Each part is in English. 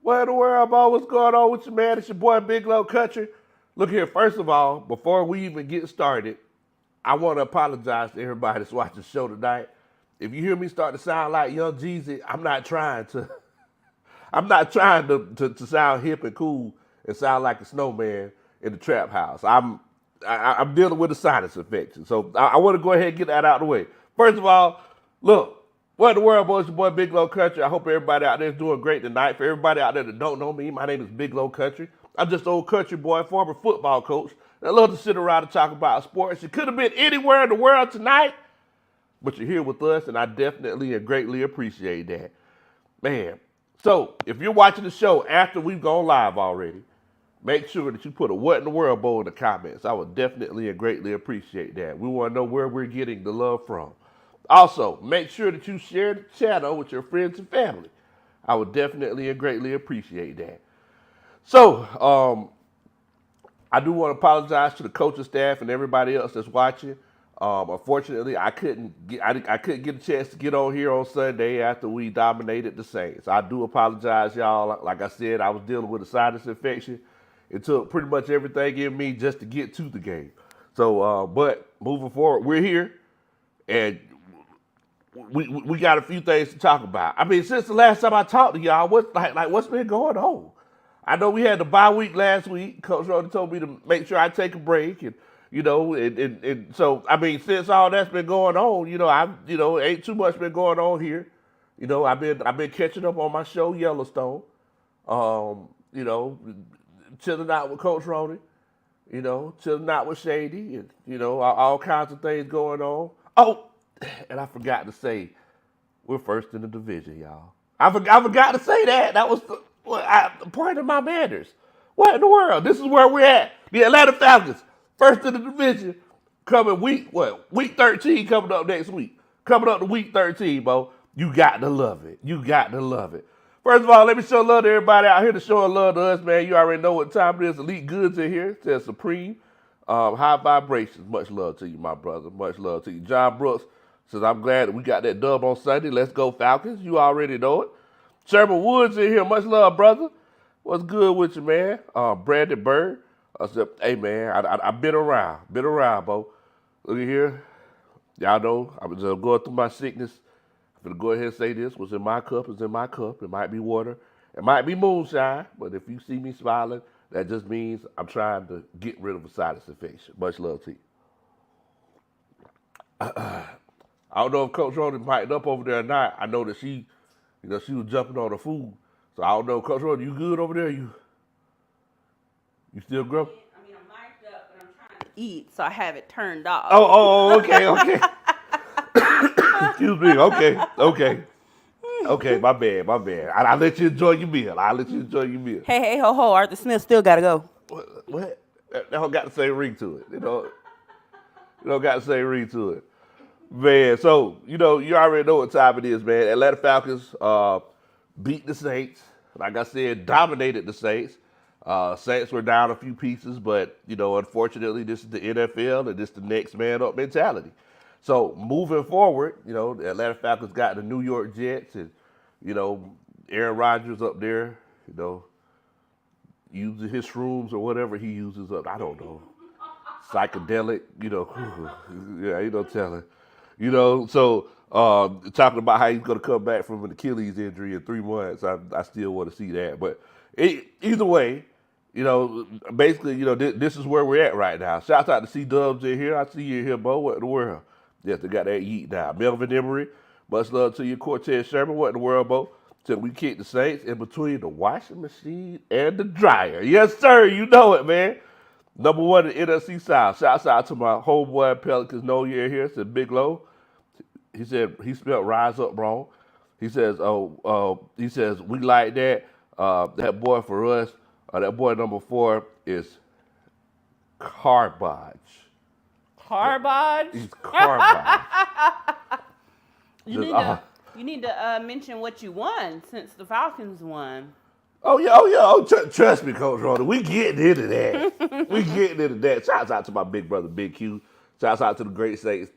What in the world, boy? What's going on with you, man? It's your boy Big Low Kuntry. Look here, first of all, before we even get started, I want to apologize to everybody that's watching the show tonight. If you hear me start to sound like Young Jeezy, I'm not trying to to sound hip and cool and sound like a snowman in the trap house. I'm dealing with a sinus infection. So I want to go ahead and get that out of the way. First of all, look, what in the world, boys? Your boy Big Low Kuntry. I hope everybody out there is doing great tonight. For everybody out there that don't know me, my name is Big Low Kuntry. I'm just an old country boy, former football coach. I love to sit around and talk about sports. You could have been anywhere in the world tonight, but you're here with us, and I definitely and greatly appreciate that. Man, so if you're watching the show after we've gone live already, make sure that you put a what in the world bowl in the comments. I would definitely and greatly appreciate that. We want to know where we're getting the love from. Also, make sure that you share the channel with your friends and family. I would definitely and greatly appreciate that. So, I do want to apologize to the coaching staff and everybody else that's watching. Unfortunately, I couldn't get a chance to get on here on Sunday after we dominated the Saints. I do apologize, y'all. Like I said, I was dealing with a sinus infection. It took pretty much everything in me just to get to the game. So, but moving forward, we're here, and we got a few things to talk about. I mean, since the last time I talked to y'all, what's been going on? I know we had the bye week last week. Coach Rody told me to make sure I take a break, and so I mean, since all that's been going on, ain't too much been going on here. I've been catching up on my show Yellowstone. Chilling out with Coach Rody, chilling out with Shady, and all kinds of things going on. Oh, and I forgot to say, we're first in the division, y'all. I forgot to say that. That was the point of my manners. What in the world? This is where we're at. The Atlanta Falcons, first in the division, coming week 13 coming up next week. Coming up to week 13, Bo. You got to love it. You got to love it. First of all, let me show love to everybody out here to show love to us, man. You already know what time it is. Elite Goods in here. It says Supreme. High vibrations. Much love to you, my brother. Much love to you. John Brooks says, I'm glad that we got that dub on Sunday. Let's go Falcons. You already know it. Sherman Woods in here. Much love, brother. What's good with you, man? Brandon Bird. I said, hey, man, I've been around. Been around, Bo. Look at here. Y'all know I was going through my sickness. I'm going to go ahead and say this. What's in my cup is in my cup. It might be water. It might be moonshine. But if you see me smiling, that just means I'm trying to get rid of a sinus infection. Much love to you. I don't know if Coach Rody mic'd up over there or not. I know that she was jumping on the food. So I don't know, Coach Rody, you good over there? You still grumpy? I mean, I'm mic'd up, but I'm trying to eat, so I have it turned off. Okay. Excuse me. Okay, my bad. I'll let you enjoy your meal. Hey, ho, Arthur Smith still got to go. What? That don't got the same ring to it. It don't got the same ring to it. Man, so, you already know what time it is, man. Atlanta Falcons beat the Saints. Like I said, dominated the Saints. Saints were down a few pieces, but, unfortunately, this is the NFL, and this is the next man up mentality. So, moving forward, the Atlanta Falcons got the New York Jets, and, Aaron Rodgers up there, using his shrooms or whatever he uses up. I don't know. Psychedelic, yeah, ain't no telling. So talking about how he's going to come back from an Achilles injury in 3 months, I still want to see that. But either way, basically, this is where we're at right now. Shouts out to C-Dubs in here. I see you in here, Bo. What in the world? Yes, they got that yeet down. Melvin Emery, much love to you. Cortez Sherman, what in the world, Bo? Till we kick the Saints in between the washing machine and the dryer. Yes, sir. You know it, man. Number 1 in NFC South. Shouts out to my homeboy Pelicans know you're here. Said Big Low. He said he spelled rise up wrong. He says, we like that. That boy for us, that boy number 4 is Carbage. Carbage? He's Carbage. You need to mention what you won since the Falcons won. Oh yeah. Trust me, Coach Rhoda. We getting into that. Shouts out to my big brother, Big Q. Shouts out to the Great Saints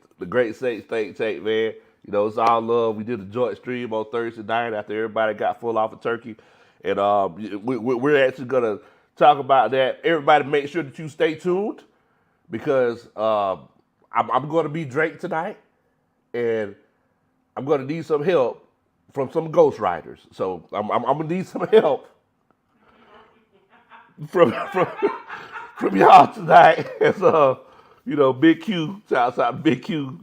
think tank, man. It's all love. We did a joint stream on Thursday night after everybody got full off of turkey. And we're actually going to talk about that. Everybody make sure that you stay tuned because I'm going to be Drake tonight. And I'm going to need some help from some ghostwriters. So I'm going to need some help from y'all tonight. As Big Q, shouts out to Big Q.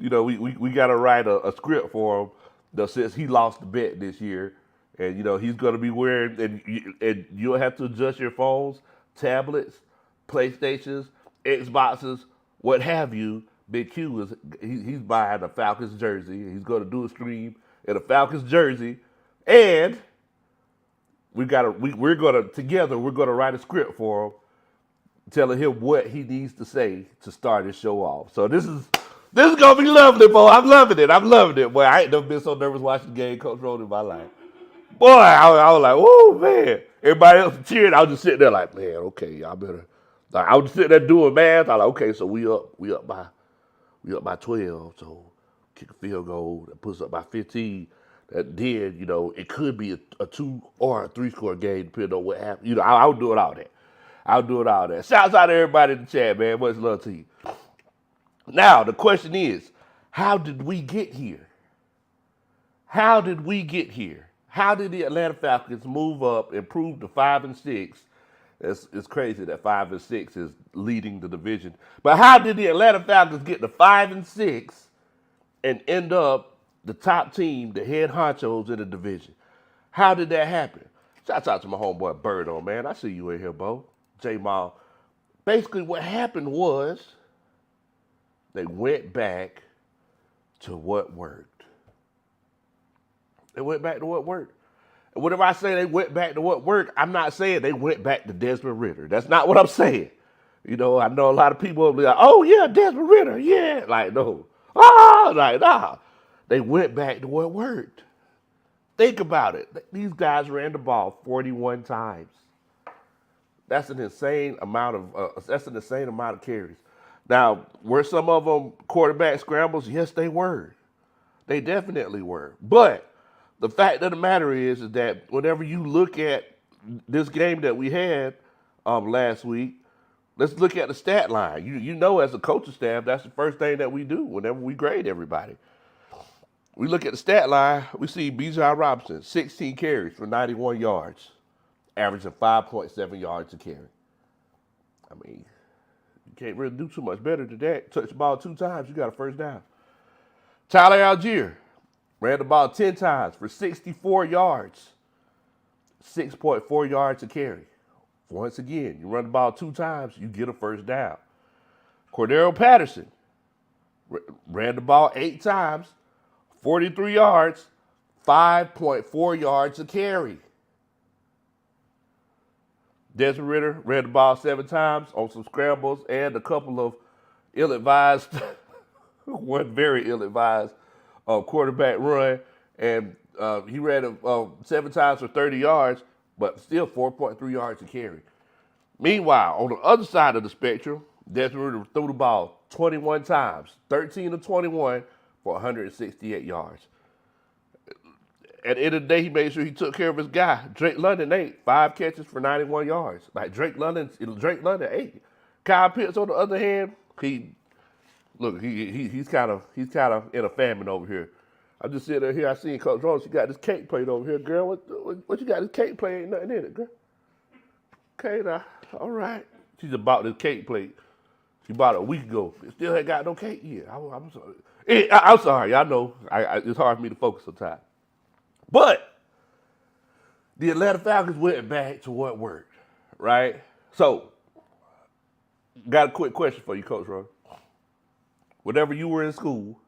We got to write a script for him since he lost the bet this year. And, he's going to be wearing, and you'll have to adjust your phones, tablets, PlayStations, Xboxes, what have you. Big Q he's buying a Falcons jersey. He's going to do a stream in a Falcons jersey. And we're going to write a script for him, telling him what he needs to say to start his show off. So this is gonna be lovely, boy. I'm loving it. Boy, I ain't never been so nervous watching the game Coach Road in my life. Boy, I was like, oh man. Everybody else cheering. I was just sitting there like, man, okay, y'all better. Like, I was just sitting there doing math. I was like, okay, so we up by 12. So kick a field goal that puts us up by 15. That then, it could be a 2 or a 3 score game depending on what happens. I'll do it all that. Shouts out to everybody in the chat, man. Much love to you. Now, the question is, how did we get here? How did the Atlanta Falcons move up, improve to 5-6? It's crazy that 5-6 is leading the division. But how did the Atlanta Falcons get to 5-6 and end up the top team, the head honchos in the division? How did that happen? Shouts out to my homeboy Birdo, man. I see you in here, Bo. J-Mal. Basically, what happened was they went back to what worked. And whenever I say they went back to what worked, I'm not saying they went back to Desmond Ridder. That's not what I'm saying. I know a lot of people will be like, oh, yeah, Desmond Ridder, yeah. Like, no. Nah. They went back to what worked. Think about it. These guys ran the ball 41 times. That's an insane amount of carries. Now, were some of them quarterback scrambles? Yes, they were. They definitely were. But the fact of the matter is that whenever you look at this game that we had last week, let's look at the stat line. As a coaching staff, that's the first thing that we do whenever we grade everybody. We look at the stat line, we see Bijan Robinson, 16 carries for 91 yards, averaging 5.7 yards a carry. I mean, you can't really do too much better than that. Touch the ball 2 times, you got a first down. Tyler Algier ran the ball 10 times for 64 yards, 6.4 yards a carry. Once again, you run the ball 2 times, you get a first down. Cordero Patterson ran the ball 8 times, 43 yards, 5.4 yards a carry. Desmond Ridder ran the ball 7 times on some scrambles and a couple of ill-advised, one very ill-advised quarterback run. And he ran it 7 times for 30 yards, but still 4.3 yards a carry. Meanwhile, on the other side of the spectrum, Desmond Ridder threw the ball 21 times, 13 of 21 for 168 yards. At the end of the day, he made sure he took care of his guy. Drake London 8, 5 catches for 91 yards. Like Drake London 8. Kyle Pitts, on the other hand, he's kind of in a famine over here. I'm just sitting here. I seen Coach Rose. She got this cake plate over here, girl. What you got? This cake plate ain't nothing in it, girl. Okay, now, all right. She just bought this cake plate. She bought it a week ago. It still ain't got no cake yet. I'm sorry. I'm sorry. I know. It's hard for me to focus sometimes. But the Atlanta Falcons went back to what worked, right? So, got a quick question for you, Coach Rose. Whenever you were in school,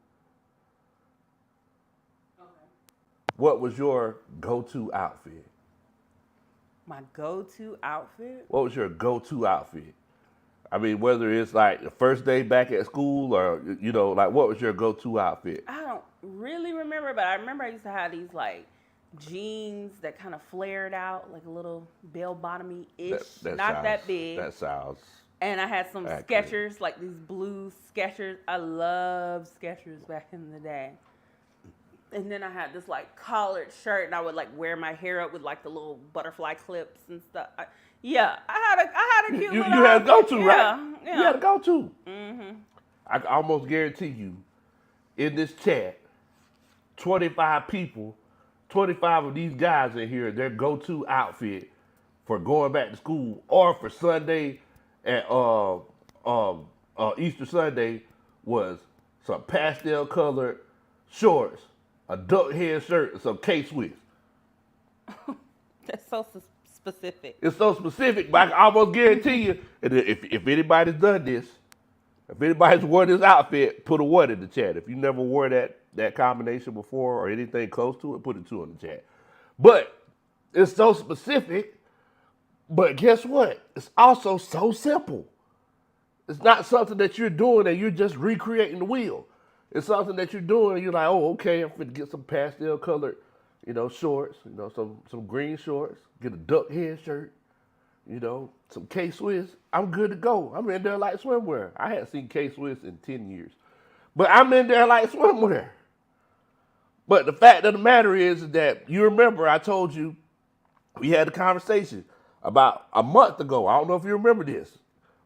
what was your go-to outfit? My go-to outfit? What was your go-to outfit? I mean, whether it's like the first day back at school or, like what was your go-to outfit? I don't really remember, but I remember I used to have these like jeans that kind of flared out, like a little bell-bottomy-ish, that big. That sounds. And I had some accurate. Skechers, like these blue Skechers. I loved Skechers back in the day. And then I had this like collared shirt, and I would like wear my hair up with like the little butterfly clips and stuff. I had a cute You little had to go outfit. to, Yeah, right? yeah. You had to go to. Mm-hmm. I can almost guarantee you, in this chat, 25 people, 25 of these guys in here, their go-to outfit for going back to school or for Sunday at Easter Sunday was some pastel colored shorts, a duck head shirt, and some K-Swiss. That's so specific. It's so specific, but I can almost guarantee you, and if anybody's done this, if anybody's worn this outfit, put a 1 in the chat. If you never wore that combination before or anything close to it, put a 2 in the chat. But it's so specific, but guess what? It's also so simple. It's not something that you're doing and you're just recreating the wheel. It's something that you're doing and you're like, oh, okay, I'm finna get some pastel colored, shorts, some green shorts, get a duck head shirt, some K-Swiss. I'm good to go. I'm in there like swimwear. I hadn't seen K-Swiss in 10 years. But I'm in there like swimwear. But the fact of the matter is that you remember I told you we had a conversation about a month ago. I don't know if you remember this.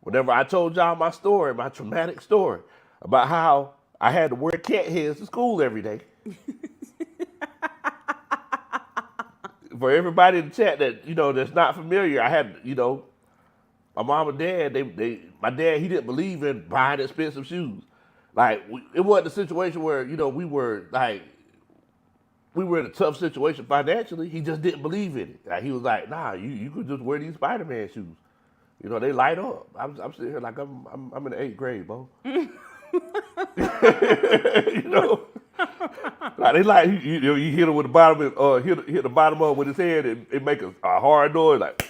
Whenever I told y'all my story, my traumatic story, about how I had to wear cat heads to school every day. For everybody in the chat that, that's not familiar, I had, my mom and dad, my dad, he didn't believe in buying expensive shoes. Like, it wasn't a situation where, we were in a tough situation financially. He just didn't believe in it. Like, he was like, nah, you could just wear these Spider-Man shoes. They light up. I'm sitting here like I'm in the 8th grade, bro. Like they like you hit him with the bottom hit the bottom up with his head and it make a hard noise like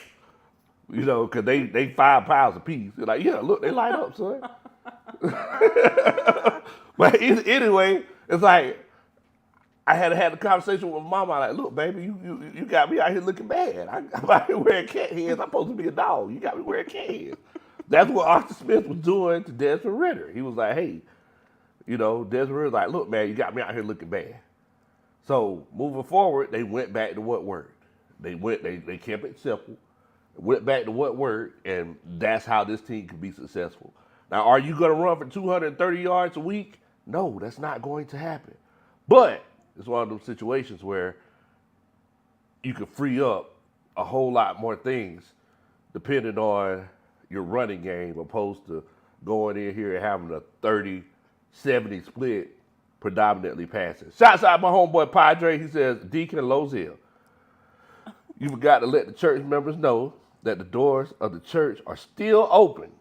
because they 5 pounds a piece. They're like, yeah, look, they light up, son. But anyway, it's like I had a conversation with my mama. Like, look, baby, you got me out here looking bad. I'm out here wearing cat heads. I'm supposed to be a dog. You got me wearing cat heads. That's what Arthur Smith was doing to Desmond Ritter. He was like, hey, Desmond Ritter was like, look, man, you got me out here looking bad. So moving forward, they went back to what worked. They kept it simple, went back to what worked, and that's how this team could be successful. Now, are you going to run for 230 yards a week? No, that's not going to happen. But it's one of those situations where you could free up a whole lot more things depending on your running game opposed to going in here and having a 30-70 split predominantly passing. Shouts out my homeboy Padre. He says, Deacon and Lozelle, you forgot to let the church members know that the doors of the church are still open.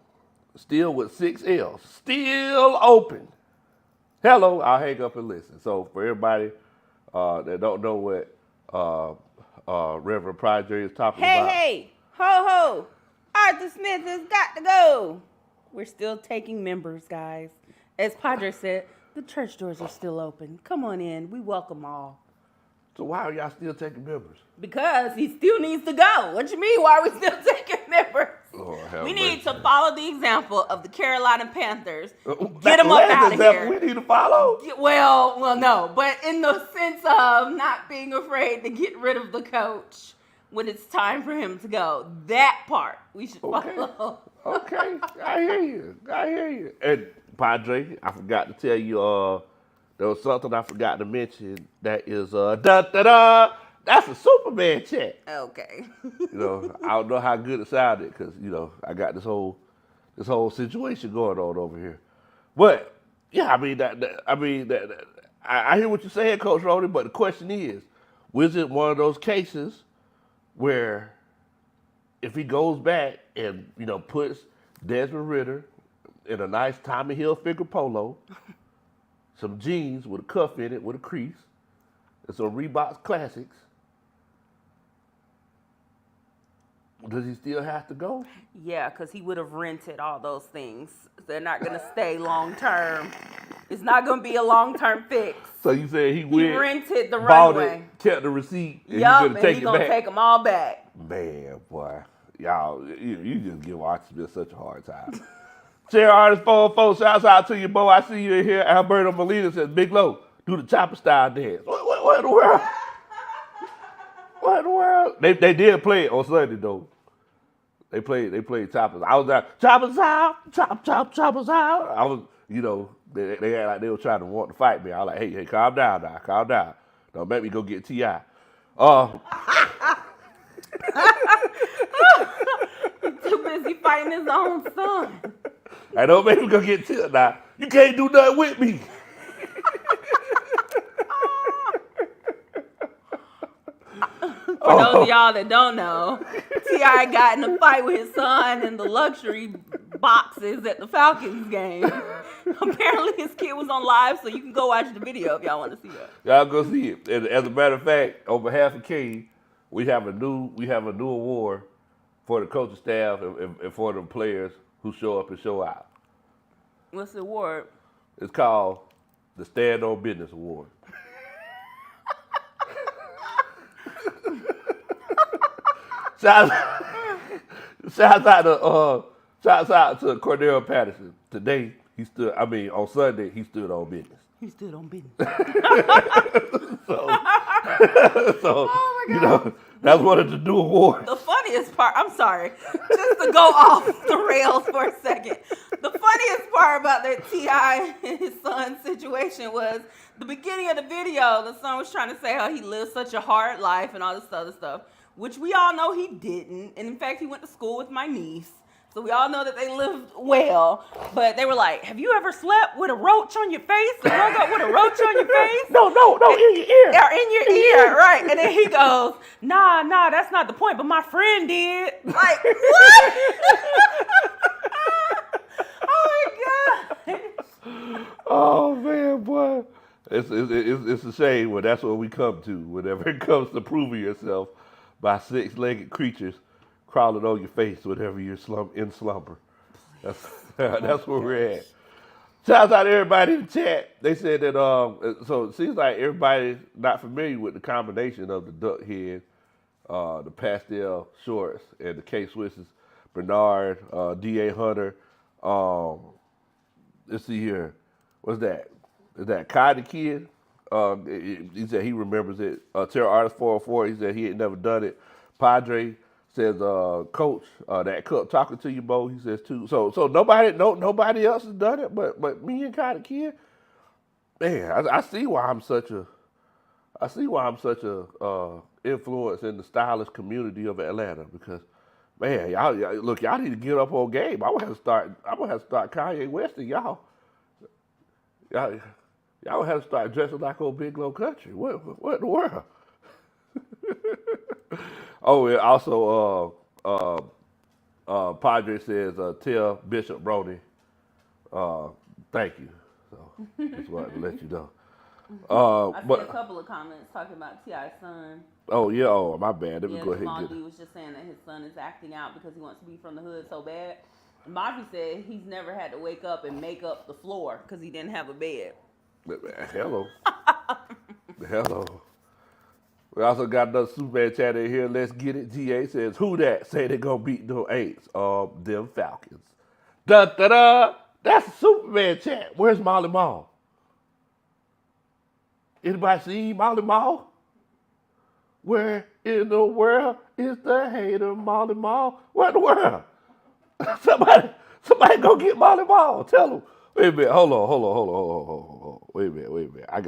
Still with 6 L's. Still open. Hello, I'll hang up and listen. So for everybody that don't know what Reverend Padre is talking about. Hey, ho, Arthur Smith has got to go. We're still taking members, guys. As Padre said, the church doors are still open. Come on in. We welcome all. So why are y'all still taking members? Because he still needs to go. What you mean, why are we still taking members? We need to follow the example of the Carolina Panthers. Get them up out of here. We need to follow? Well, no. But in the sense of not being afraid to get rid of the coach when it's time for him to go. That part we should follow. Okay. I hear you. And Padre, I forgot to tell you, there was something I forgot to mention that is, that's a Superman chat. Okay. I don't know how good it sounded because, I got this whole situation going on over here. But, yeah, I hear what you're saying, Coach Rody, but the question is, was it one of those cases where if he goes back and, puts Desmond Ritter in a nice Tommy Hilfiger polo, some jeans with a cuff in it with a crease, and some Reebok Classics, does he still have to go? Yeah, because he would have rented all those things. They're not going to stay long term. It's not going to be a long term fix. So you said he rented the bought runway. It, kept the receipt, and yup, he's going to take them all back. Man, boy. Y'all, you just give Archie Smith such a hard time. Chair Artist 404, shouts out to you, Bo. I see you in here. Alberto Molina says, Big Low, do the chopper style dance. What in the world? What in the world? They did play it on Sunday though. They played choppers. I was like, choppers out, choppers out. I was, they act like they were trying to want to fight me. I was like, hey, calm down now, calm down. Don't make me go get T.I. Too busy fighting his own son. I don't make me go get T.I. now. You can't do nothing with me. For those of y'all that don't know, T.I. got in a fight with his son in the luxury boxes at the Falcons game. Apparently his kid was on live, so you can go watch the video if y'all want to see it. Y'all go see it. And as a matter of fact, on behalf of King, we have a new award for the coaching staff and for the players who show up and show out. What's the award? It's called the Stand On Business Award. Shouts out to Cordell Patterson. Today, on Sunday, he stood on business. He stood on business. So that's one of the new awards. The funniest part, I'm sorry, just to go off the rails for a second. The funniest part about that T.I. and his son situation was the beginning of the video, the son was trying to say how he lived such a hard life and all this other stuff, which we all know he didn't. And in fact, he went to school with my niece. So we all know that they lived well. But they were like, have you ever slept with a roach on your face? And woke up with a roach on your face? No, in your ear. Or in your ear, right. And then he goes, nah, that's not the point, but my friend did. Like, what? Oh, my God. Oh, man, boy. It's a shame when that's what we come to. Whenever it comes to proving yourself by six-legged creatures crawling on your face whenever you're in slumber. That's where we're at. Shouts out to everybody in the chat. They said that, so it seems like everybody's not familiar with the combination of the duck head, the pastel shorts, and the K-Swisses. Bernard, D.A. Hunter. Let's see here. What's that? Is that Kai the Kid? He said he remembers it. Terror Artist 404, he said he ain't never done it. Padre says, Coach, that cup talking to you, Bo, he says too. So nobody else has done it, but me and Kai the Kid. Man, I see why I'm such a influence in the stylish community of Atlanta, because man, y'all need to get up on game. I'm gonna have to start Kanye West and y'all have to start dressing like old Big Low Kuntry. What in the world? Oh, and also, Padre says, tell Bishop Brody, thank you. So, just wanted to let you know. I see a couple of comments talking about T.I.'s son. Oh, yeah. Oh, my bad. Let me go ahead and get it. He was just saying that his son is acting out because he wants to be from the hood so bad. Mavi said he's never had to wake up and make up the floor because he didn't have a bed. Hello. Hello. We also got another Superman chat in here. Let's get it. GA says, who that? Say they gonna beat them Aints. Them Falcons. Da-da-da. That's a Superman chat. Where's Molly Mall? Anybody see Molly Mall? Where in the world is the hater Molly Mall? What in the world? Somebody go get Molly Mall. Tell them. Wait a minute. Hold on. Wait a minute. I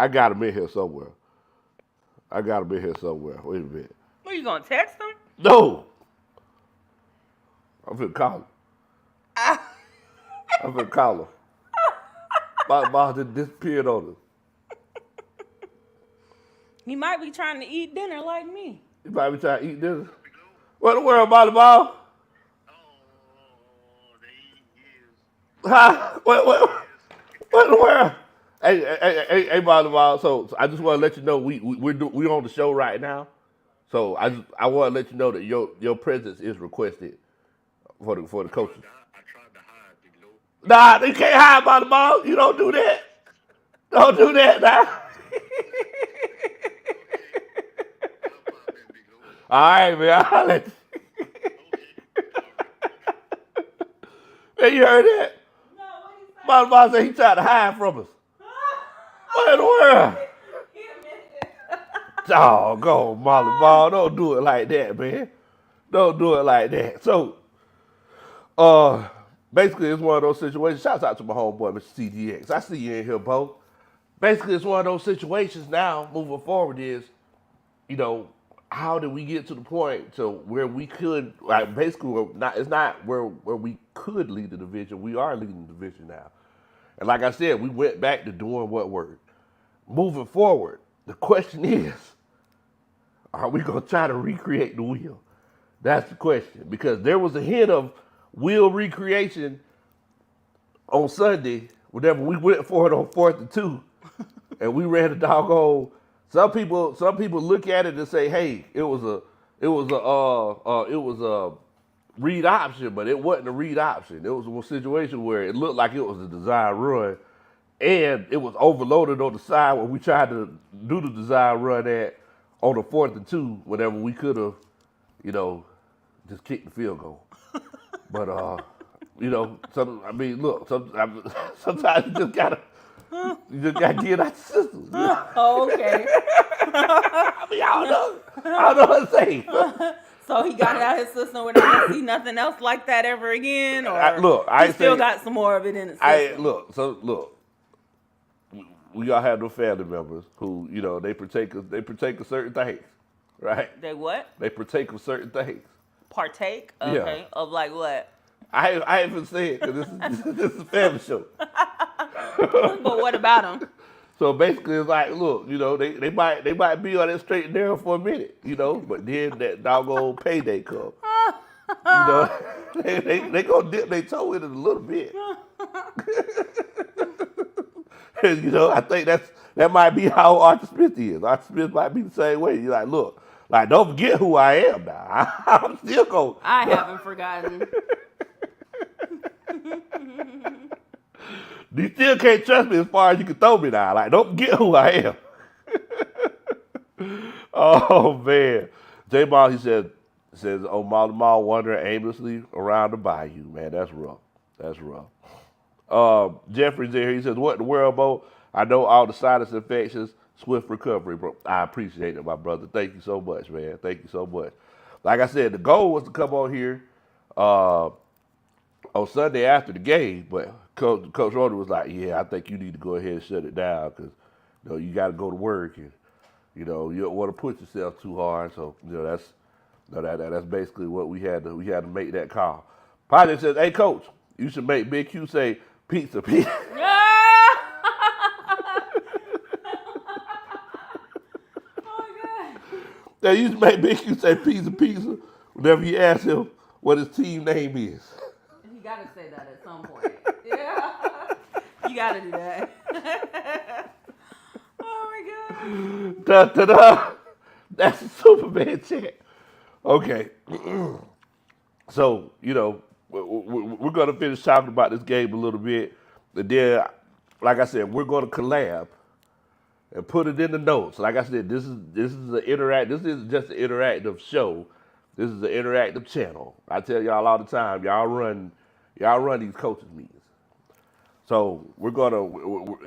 got him in here somewhere. Wait a minute. What, you gonna text him? No. I'm finna call him. My mom just disappeared on us. He might be trying to eat dinner like me. You might be trying to eat dinner. What in the world, Molly Mall? What in the world? Hey, Molly Mall. So I just want to let you know we're on the show right now. So I want to let you know that your presence is requested for the coaches. I tried to hide, Big Low. Nah, they can't hide, Molly Mall. You don't do that. Don't do that now. All right, man. I'll let you. Man, you heard that? No, what he said? Molly Mall said he tried to hide from us. What Doggone Molly Ball. Don't do it like that, man. Don't do it like that. So, basically, it's one of those situations. Shouts out to my homeboy, Mr. CDX. I see you in here, Bo. Basically, it's one of those situations now, moving forward, is, how did we get to the point to where we could, like, basically, it's not where we could lead the division. We are leading the division now. And like I said, we went back to doing what worked. Moving forward, the question is, are we going to try to recreate the wheel? That's the question. Because there was a hint of wheel recreation on Sunday whenever we went for it on 4th and 2. And we ran a doggone. Some people look at it and say, hey, it was a read option, but it wasn't a read option. It was a situation where it looked like it was a design run. And it was overloaded on the side where we tried to do the design run at on the 4th and 2 whenever we could have, just kicked the field goal. But, sometimes you just gotta get out the system. Oh, okay. I don't know what to say. So he got it out of his system. We're not gonna see nothing else like that ever again, or I still got some more of it in his system. We all have no family members who, they partake of certain things, right? They what? They partake of certain things. Partake? Okay. Yeah. Of like what? I haven't said because this is a family show. But what about them? So basically, it's like, look, they might be on that straight and narrow for a minute, but then that doggone payday come. They gonna dip their toe in it a little bit. And, I think that might be how Arthur Smith is. Arthur Smith might be the same way. You're like, look, don't forget who I am now. I'm still going. I haven't forgotten. You still can't trust me as far as you can throw me now. Don't forget who I am. Oh, man. J-Ball, he says, oh, Molly Mall wandering aimlessly around the bayou. Man, that's rough. That's rough. Jeffrey's in here. He says, what in the world, Bo? I know all the sinus infections, swift recovery, bro. I appreciate it, my brother. Thank you so much, man. Thank you so much. Like I said, the goal was to come on here on Sunday after the game, but Coach Rhoda was like, yeah, I think you need to go ahead and shut it down because you got to go to work and you don't want to push yourself too hard. So that's basically what we had to make that call. Pilot says, hey, Coach, you should make Big Q say pizza. Oh, God. Now, you should make Big Q say pizza whenever you ask him what his team name is. You got to say that at some point. Yeah. You got to do that. Oh, my God. Da-da-da. That's a Superman chant. Okay. So, we're going to finish talking about this game a little bit. And then, like I said, we're going to collab and put it in the notes. Like I said, this is just an interactive show. This is an interactive channel. I tell y'all all the time, y'all run these coaches meetings. So we're gonna,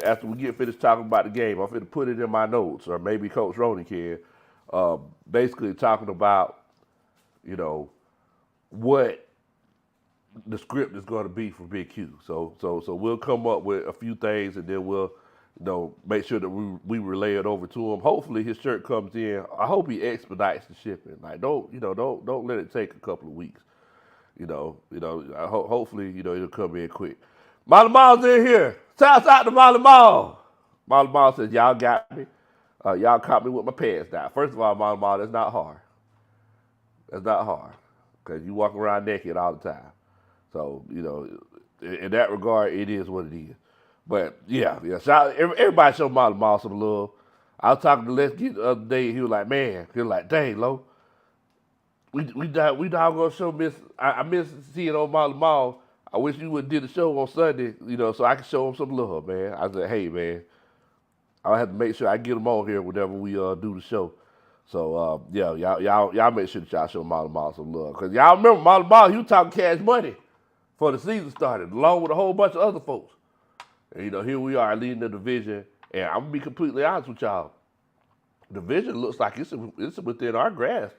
after we get finished talking about the game, I'm gonna put it in my notes, or maybe Coach Roney can, basically talking about, what the script is going to be for Big Q. So we'll come up with a few things, and then we'll, make sure that we relay it over to him. Hopefully his shirt comes in. I hope he expedites the shipping. Don't let it take a couple of weeks. Hopefully, it'll come in quick. Molly Mall's in here. Shouts out to Molly Mall. Molly Mall says, y'all got me. Y'all caught me with my pants down. First of all, Molly Mall, that's not hard. That's not hard. Because you walk around naked all the time. So, in that regard, it is what it is. But, yeah. Everybody show Molly Mall some love. I was talking to Let's Get the other day, and he was like, dang, Lo, we doggone show miss. I miss seeing on Molly Mall. I wish you would did the show on Sunday, so I could show him some love, man. I said, hey, man, I'll have to make sure I get him on here whenever we do the show. So, y'all make sure that y'all show Molly Mall some love. Because y'all remember Molly Mall, he was talking Cash Money before the season started, along with a whole bunch of other folks. And, here we are leading the division And I'm gonna be completely honest with y'all. The vision looks like it's within our grasp,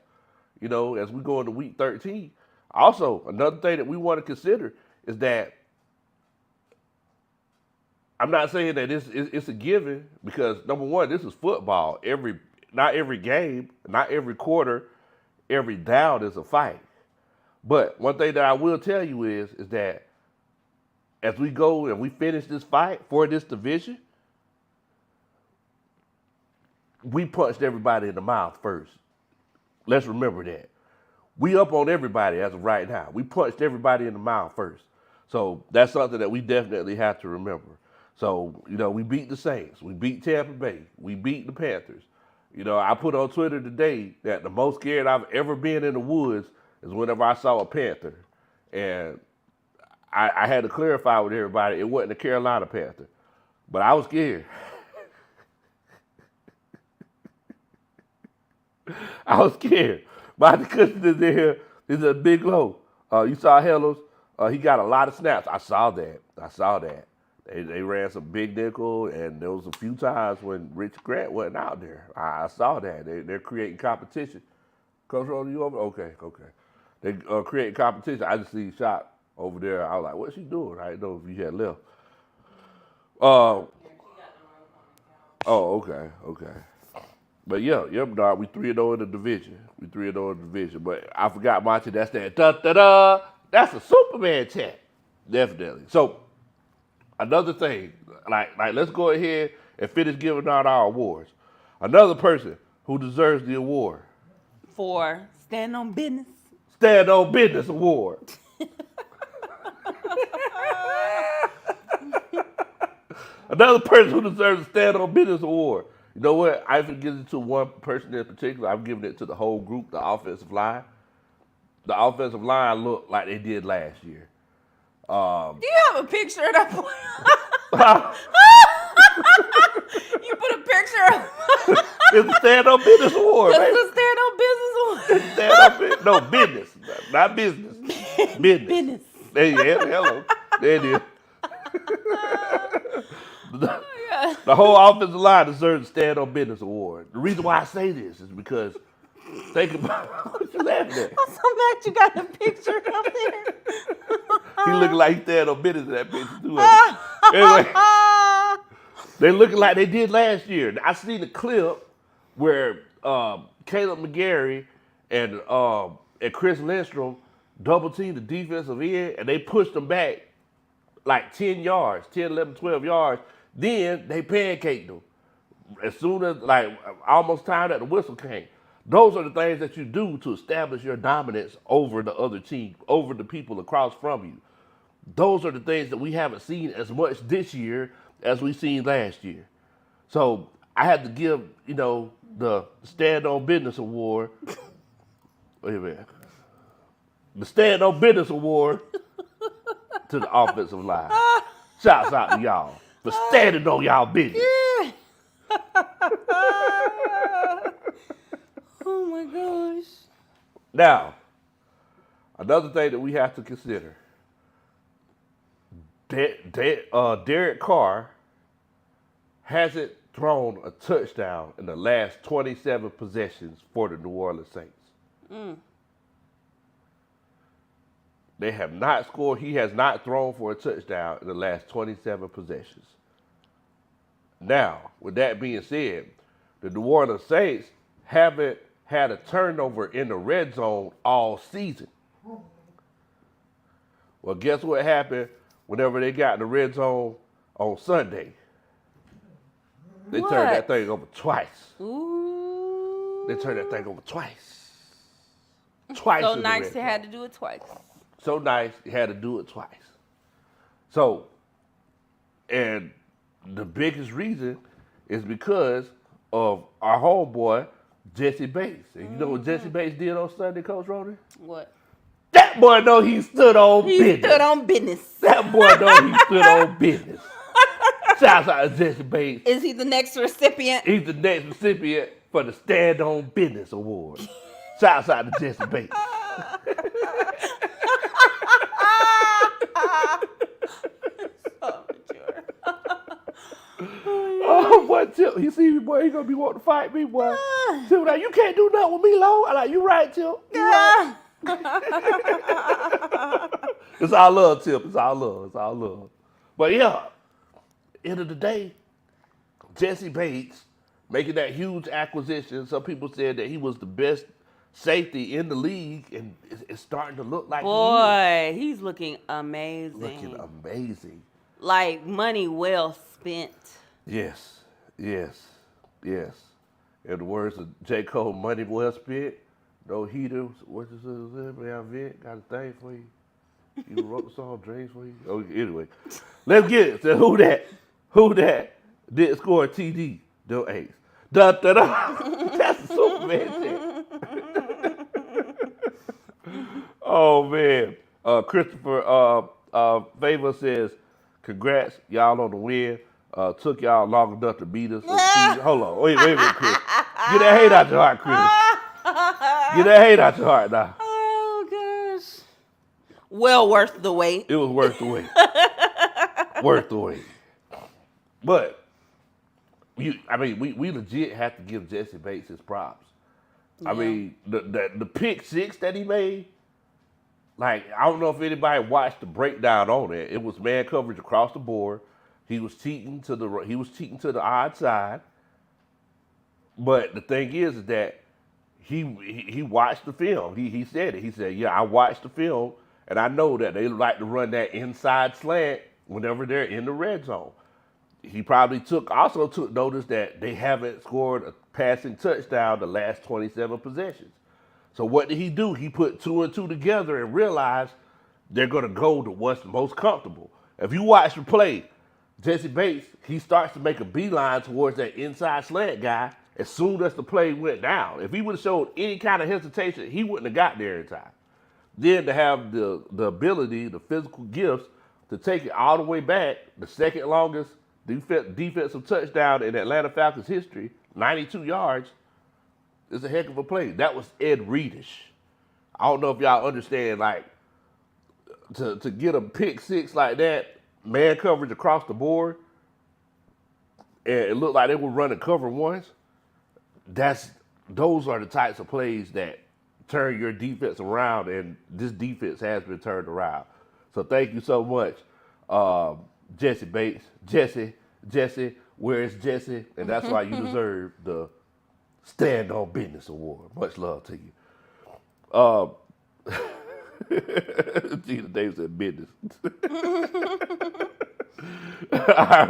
as we go into week 13. Also, another thing that we want to consider is that I'm not saying that it's a given because number one, this is football. Not every game, not every quarter, every down is a fight. But one thing that I will tell you is that as we go and we finish this fight for this division, we punched everybody in the mouth first. Let's remember that. We up on everybody as of right now. We punched everybody in the mouth first. So that's something that we definitely have to remember. So, we beat the Saints. We beat Tampa Bay. We beat the Panthers. I put on Twitter today that the most scared I've ever been in the woods is whenever I saw a Panther. And I had to clarify with everybody, it wasn't a Carolina Panther. But I was scared. I was scared. Bobby Cushion is in here. He's a Big Low. You saw Hellos. He got a lot of snaps. I saw that. They ran some big nickel, and there was a few times when Rich Grant wasn't out there. I saw that. They're creating competition. Coach Roller, you over? Okay. They creating competition. I just see Shot over there. I was like, what's she doing? I didn't know if you had left. Okay. But yeah, dog. We 3-0 in the division. But I forgot, Monty. That's that da-da-da. That's a Superman chant. Definitely. So another thing, like let's go ahead and finish giving out our awards. Another person who deserves the award For Stand on Business. Stand on Business Award. Another person who deserves the Stand on Business Award. You know what? I haven't given it to one person in particular. I've given it to the whole group, the offensive line. The offensive line looked like they did last year. Do you have a picture of that boy? You put a picture of It's a Stand on Business Award, It's baby. a Stand on Business Award. Stand on business. No, business. Not business. Business. Business. There you go. Hello. There it is. The whole offensive line deserves the Stand on Business Award. The reason why I say this is because think about what you laughing at. I'm so mad you got a picture up there. He looking like he stand on business in that picture too. Anyway, they looking like they did last year. I seen a clip where Caleb McGarry and Chris Lindstrom double teamed the defensive end and they pushed them back like 10 yards, 10, 11, 12 yards. Then they pancaked them. As soon as, almost time that the whistle came. Those are the things that you do to establish your dominance over the other team, over the people across from you. Those are the things that we haven't seen as much this year as we seen last year. So I had to give, the Stand on Business Award. Wait a minute. The Stand on Business Award to the offensive line. Shouts out to y'all for standing on y'all business. Oh my gosh. Now, another thing that we have to consider. Derek Carr hasn't thrown a touchdown in the last 27 possessions for the New Orleans Saints. They have not scored. He has not thrown for a touchdown in the last 27 possessions. Now, with that being said, the New Orleans Saints haven't had a turnover in the red zone all season. Well, guess what happened whenever they got in the red zone on Sunday? They turned that thing over twice. Ooh. They turned that thing over twice. Twice. So in the nice red they zone. had to do it twice. So nice, he had to do it twice. So, and the biggest reason is because of our homeboy, Jessie Bates. And you know what Jessie Bates did on Sunday, Coach Rody? What? That boy know he stood on business. He stood on business. That boy know he stood on business. Shouts out to Jessie Bates. Is he the next recipient? He's the next recipient for the Stand on Business Award. Shouts out to Jessie Bates. So mature. Oh Oh, boy, Tip, he see me, boy, he gonna be wanting to fight me, boy. Tip like, you can't do nothing with me, Low. I'm like, you right, Tip. You right. It's all love, Tip. It's all love. It's all love. But yeah, end of the day, Jessie Bates making that huge acquisition. Some people said that he was the best safety in the league, and it's starting to look like Boy, he's looking amazing. looking amazing. Like money well spent. Yes, yes, yes. In the words of J. Cole, money well spent. No heaters. What is it? Man, Vint got a thing for you. You wrote the song Dreams for you. Oh, anyway, let's get it. So who that? Who that didn't score a TD? No ace. Da da da. That's the Superman shit. Oh man. Christopher Favor says, "Congrats, y'all on the win. Took y'all long enough to beat us. Hold on, wait a minute, Chris. Get that hate out your heart, Chris. Get that hate out your heart now. Oh gosh. Well worth the wait. It was worth the wait. Worth the wait. But we legit have to give Jessie Bates his props. Yeah. I mean, the pick six that he made, like, I don't know if anybody watched the breakdown on it. It was man coverage across the board. He was cheating to the odd side. But the thing is that he watched the film. He said it. He said, yeah, I watched the film, and I know that they like to run that inside slant whenever they're in the red zone. He probably also took notice that they haven't scored a passing touchdown the last 27 possessions. So what did he do? He put two and two together and realized they're going to go to what's most comfortable. If you watch the play, Jessie Bates, he starts to make a beeline towards that inside slant guy as soon as the play went down. If he would have showed any kind of hesitation, he wouldn't have got there in time. Then to have the ability, the physical gifts to take it all the way back, the second longest defensive touchdown in Atlanta Falcons history, 92 yards, is a heck of a play. That was Ed Reedish. I don't know if y'all understand, like, to get a pick six like that, man coverage across the board, and it looked like they were running cover ones. Those are the types of plays that turn your defense around, and this defense has been turned around. So thank you so much, Jessie Bates. Jessie, where's Jessie? And that's why you deserve the Stand on Business Award. Much love to you. Gina Davis said business.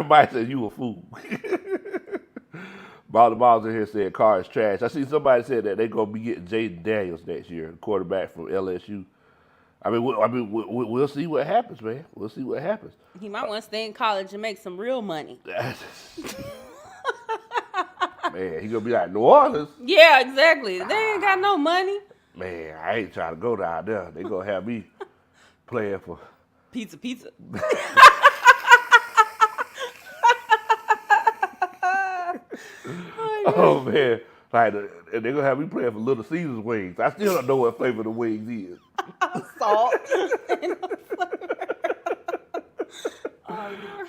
Mike said you a fool. Ball Balls in here said car is trash. I see somebody said that they're gonna be getting Jaden Daniels next year, quarterback from LSU. We'll see what happens, man. We'll see what happens. He might want to stay in college and make some real money. Man, he gonna be like New Orleans. Yeah, exactly. They ain't got no money. Man, I ain't trying to go down there. They gonna have me playing for Pizza. Oh man, like they're gonna have me playing for Little Caesars wings. I still don't know what flavor the wings is. Salt.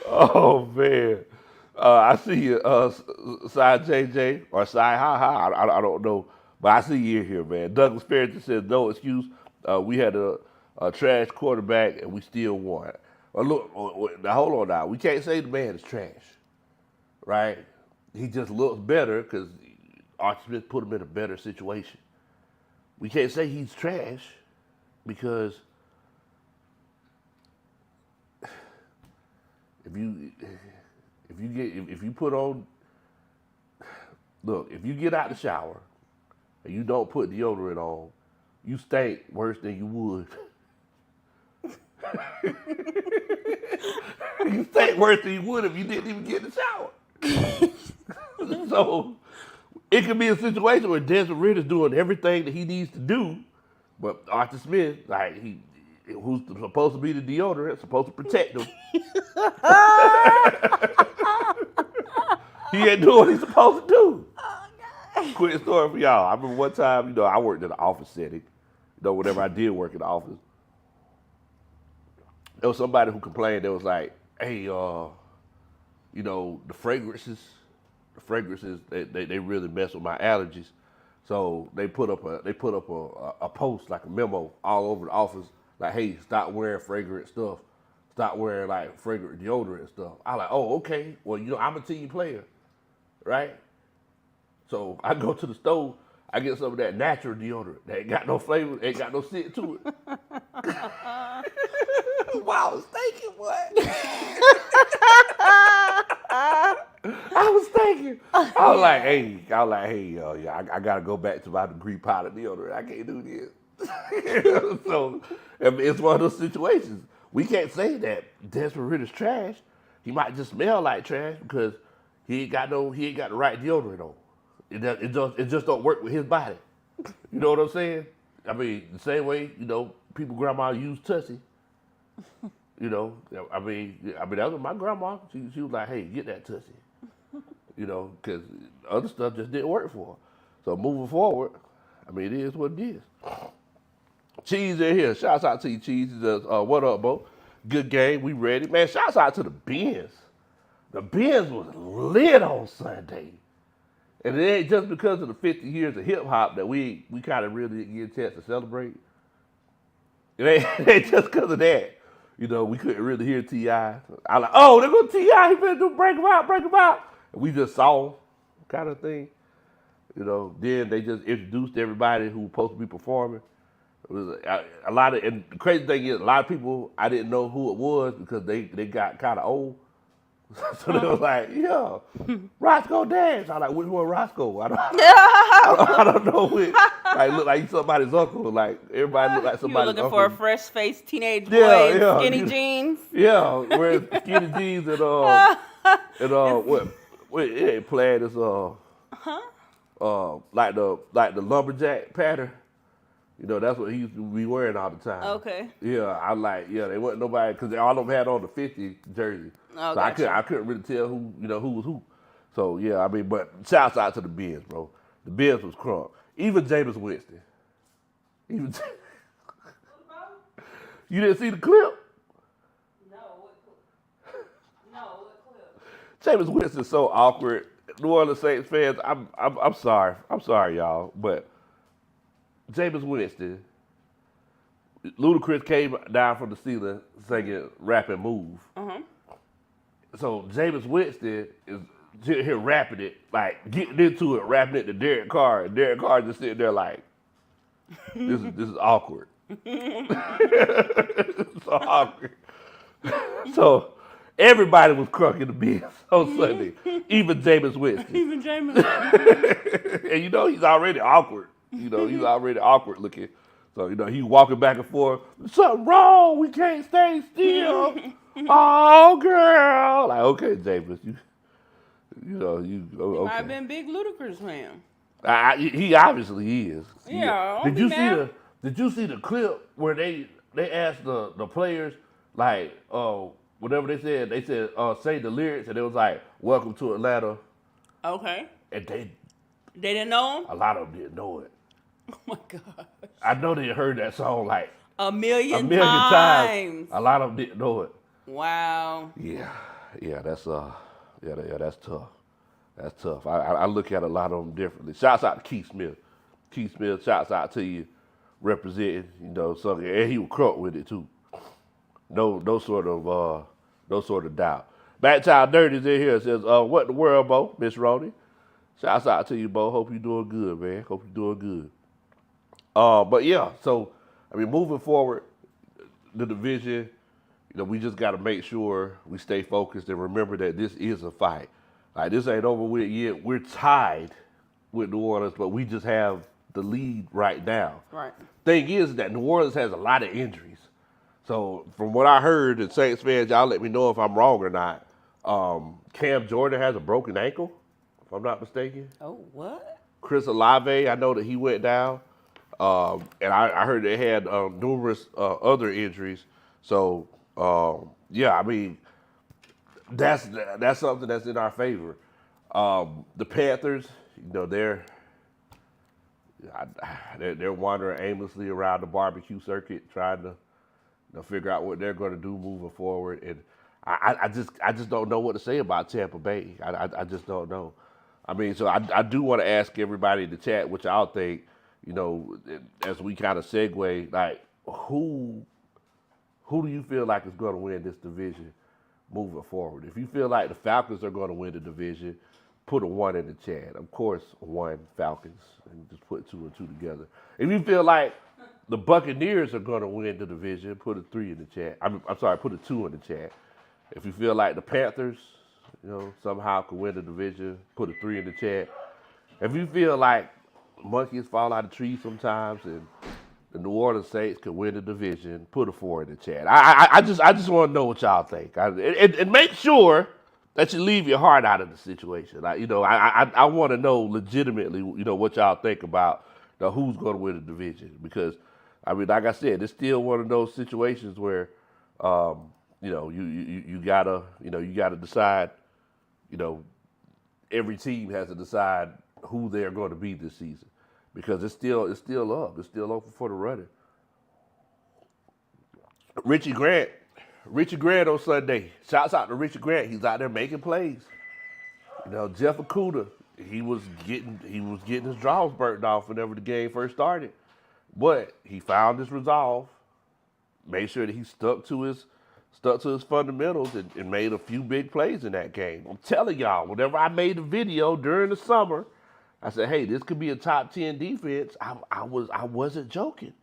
Oh man, I see you, Side JJ or Side Ha Ha. I don't know, but I see you here, man. Douglas Farrington says no excuse. We had a trash quarterback and we still won. Well, look, now hold on now. We can't say the man is trash, right? He just looks better because Archie Smith put him in a better situation. We can't say he's trash because if you get out the shower and you don't put deodorant on, you stink worse than you would. You stink worse than you would if you didn't even get in the shower. So it could be a situation where Desmond Ritter's doing everything that he needs to do, but Arthur Smith, like who's supposed to be the deodorant, supposed to protect him. He ain't doing what he's supposed to do. Quick story for y'all. I remember one time, I worked in an office setting. Whenever I did work in the office, there was somebody who complained. They was like, hey, the fragrances the fragrances they really mess with my allergies. So they put up a post, like a memo all over the office, like, hey, stop wearing fragrant stuff. Stop wearing like fragrant deodorant and stuff. I like, oh, okay. Well, I'm a team player, right? So I go to the store, I get some of that natural deodorant. That ain't got no flavor, ain't got no scent to it. Wow, I was thinking, what? I was like, hey, yo, yeah, I gotta go back to my degree powder deodorant. I can't do this. So it's one of those situations. We can't say that Desmond Ritter's trash. He might just smell like trash because he ain't got the right deodorant on. It just don't work with his body. You know what I'm saying? I mean, the same way, people grandma use Tussie. I mean that was my grandma. She was like, hey, get that Tussie. Because other stuff just didn't work for her. So moving forward, I mean, it is what it is. Cheese in here. Shouts out to you, Cheese. He says, what up, bro? Good game. We ready. Man, shouts out to the Benz. The Benz was lit on Sunday. And it ain't just because of the 50 years of hip hop that we kind of really didn't get a chance to celebrate. It ain't just because of that. We couldn't really hear T.I. I like, oh, there go T.I. He finna do break him out. And we just saw him, kind of thing. Then they just introduced everybody who was supposed to be performing. It was a lot of, and the crazy thing is, a lot of people, I didn't know who it was because they got kind of old. So they was like, yeah, Roscoe dance. I like, which one Roscoe? I don't know which. Like, look like somebody's uncle. Like, everybody look like somebody's uncle. You were looking for a fresh-faced teenage boy in skinny jeans? Yeah, wearing skinny jeans and what it ain't plaid, it's like the lumberjack pattern. That's what he used to be wearing all the time. Okay. Yeah, they wasn't nobody, because all of them had on the 50 jersey. Oh, so gotcha. I couldn't really tell who was who. So, yeah, I mean, but shouts out to the Benz, bro. The Benz was crunk. Even Jameis Winston. You didn't see the clip? No, what clip? Jameis Winston's so awkward. New Orleans Saints fans, I'm sorry. I'm sorry, y'all, but Jameis Winston, Ludacris came down from the ceiling singing Rap and Move. Uh-huh. So Jameis Winston is here rapping it, like getting into it, rapping it to Derek Carr. And Derek Carr just sitting there like, this is awkward. So awkward. So everybody was crunking the beats on Sunday, even Jameis Winston. Even Jameis. And he's already awkward. He's already awkward looking. So, he's walking back and forth. Something wrong. We can't stay still. Oh, girl. Like, okay, Jameis, you okay. Might have been big Ludacris fan. He obviously is. Yeah. Did you see the clip where they asked the players, like, whatever they said, say the lyrics, and it was like, welcome to Atlanta. Okay. And they didn't know him? A lot of them didn't know it. Oh my gosh. I know they heard that song like a million times. A lot of them didn't know it. Wow. Yeah, that's that's tough. That's tough. I look at a lot of them differently. Shouts out to Keith Smith. Keith Smith, shouts out to you representing, something, and he was crunk with it too. No sort of doubt. Backchild Dirty's in here. Says, what in the world, Bo? Miss Ronnie. Shouts out to you, Bo. Hope you're doing good, man. Hope you're doing good. But yeah, so I mean, moving forward, the division, we just got to make sure we stay focused and remember that this is a fight. Like, this ain't over with yet. We're tied with New Orleans, but we just have the lead right now. Right. Thing is that New Orleans has a lot of injuries. So from what I heard, and Saints fans, y'all let me know if I'm wrong or not. Cam Jordan has a broken ankle, if I'm not mistaken. Oh, what? Chris Olave, I know that he went down. And I heard they had numerous other injuries. So, yeah, I mean, that's something that's in our favor. The Panthers, they're wandering aimlessly around the barbecue circuit trying to figure out what they're going to do moving forward. And I just don't know what to say about Tampa Bay. I just don't know. I mean, so I do want to ask everybody in the chat what y'all think, you know, as we kind of segue, like, who do you feel like is going to win this division moving forward? If you feel like the Falcons are going to win the division, put a 1 in the chat. Of course, 1 Falcons, and just put 2 and 2 together. If you feel like the Buccaneers are going to win the division, put a 3 in the chat. I'm sorry, put a 2 in the chat. If you feel like the Panthers, you know, somehow could win the division, put a 3 in the chat. If you feel like monkeys fall out of trees sometimes and the New Orleans Saints could win the division, put a 4 in the chat. I just want to know what y'all think. And make sure that you leave your heart out of the situation. Like, you know, I want to know legitimately, you know, what y'all think about who's going to win the division. Because, I mean, like I said, it's still one of those situations where, you know, you gotta decide. You know, every team has to decide who they're going to be this season because it's still up. It's still open for the running. Richie Grant on Sunday. Shouts out to Richie Grant. He's out there making plays. You know, Jeff Okuda, he was getting his draws burnt off whenever the game first started. But he found his resolve, made sure that he stuck to his fundamentals and made a few big plays in that game. I'm telling y'all, whenever I made a video during the summer, I said, hey, this could be a top 10 defense. I wasn't joking.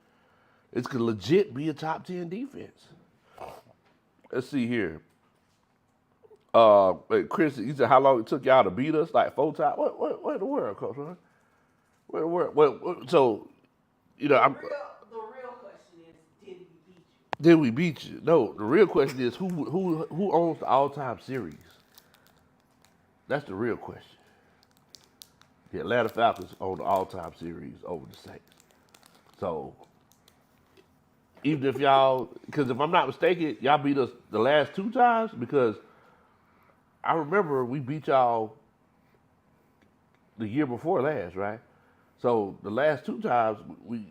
This could legit be a top 10 defense. Let's see here. Chris, he said, how long it took y'all to beat us? Like 4 times? What in the world, Coach? Huh? What in the world? Well, so, you know, I'm... The real question is, did we beat you? Did we beat you? No, the real question is who owns the all-time series? That's the real question. The Atlanta Falcons own the all-time series over the Saints. So, even if y'all, because if I'm not mistaken, y'all beat us the last 2 times because I remember we beat y'all the year before last, right? So the last 2 times we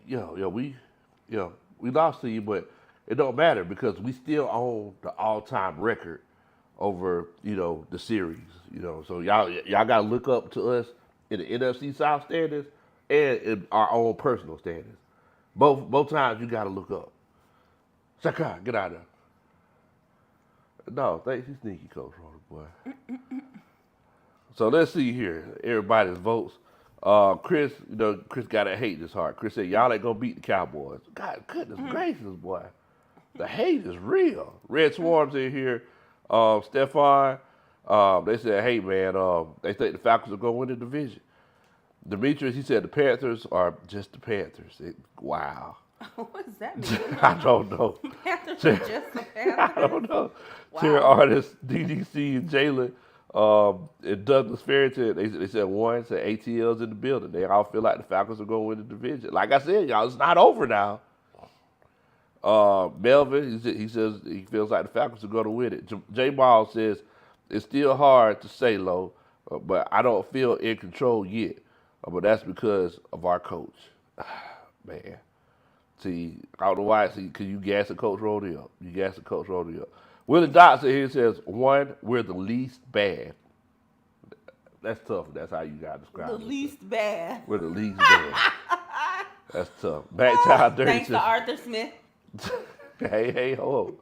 lost to you, but it don't matter because we still own the all-time record over, you know, the series, you know. So y'all gotta look up to us in the NFC South standings and in our own personal standings. Both times you gotta look up. Shaka, get out of there. No, thanks, you sneaky, Coach Roller, boy. So let's see here, everybody's votes. Chris, you know, Chris got to hate this hard. Chris said, y'all ain't going to beat the Cowboys. God, goodness gracious, boy. The hate is real. Red Swarms in here. Stefan, they said, hey, man, they think the Falcons are going to win the division. Demetrius, he said the Panthers are just the Panthers. Wow. What does that mean? I don't know. Panthers are just the Panthers? I don't know. Wow. Terry Artist, DDC, and Jalen, and Douglas Farrington, they said 1, said ATL's in the building. They all feel like the Falcons are going to win the division. Like I said, y'all, it's not over now. Melvin, he says he feels like the Falcons are going to win it. J Ball says it's still hard to say, Low, but I don't feel in control yet. But that's because of our coach. Man. See, I don't know why. See, because you gas the Coach Roddy up. You gas the Coach Roddy up. Willie Dotson here says, 1, we're the least bad. That's tough. That's how you got to describe it. The least bad. We're the least bad. That's tough. Back Child Dirty Thanks to Arthur Smith. hey, ho.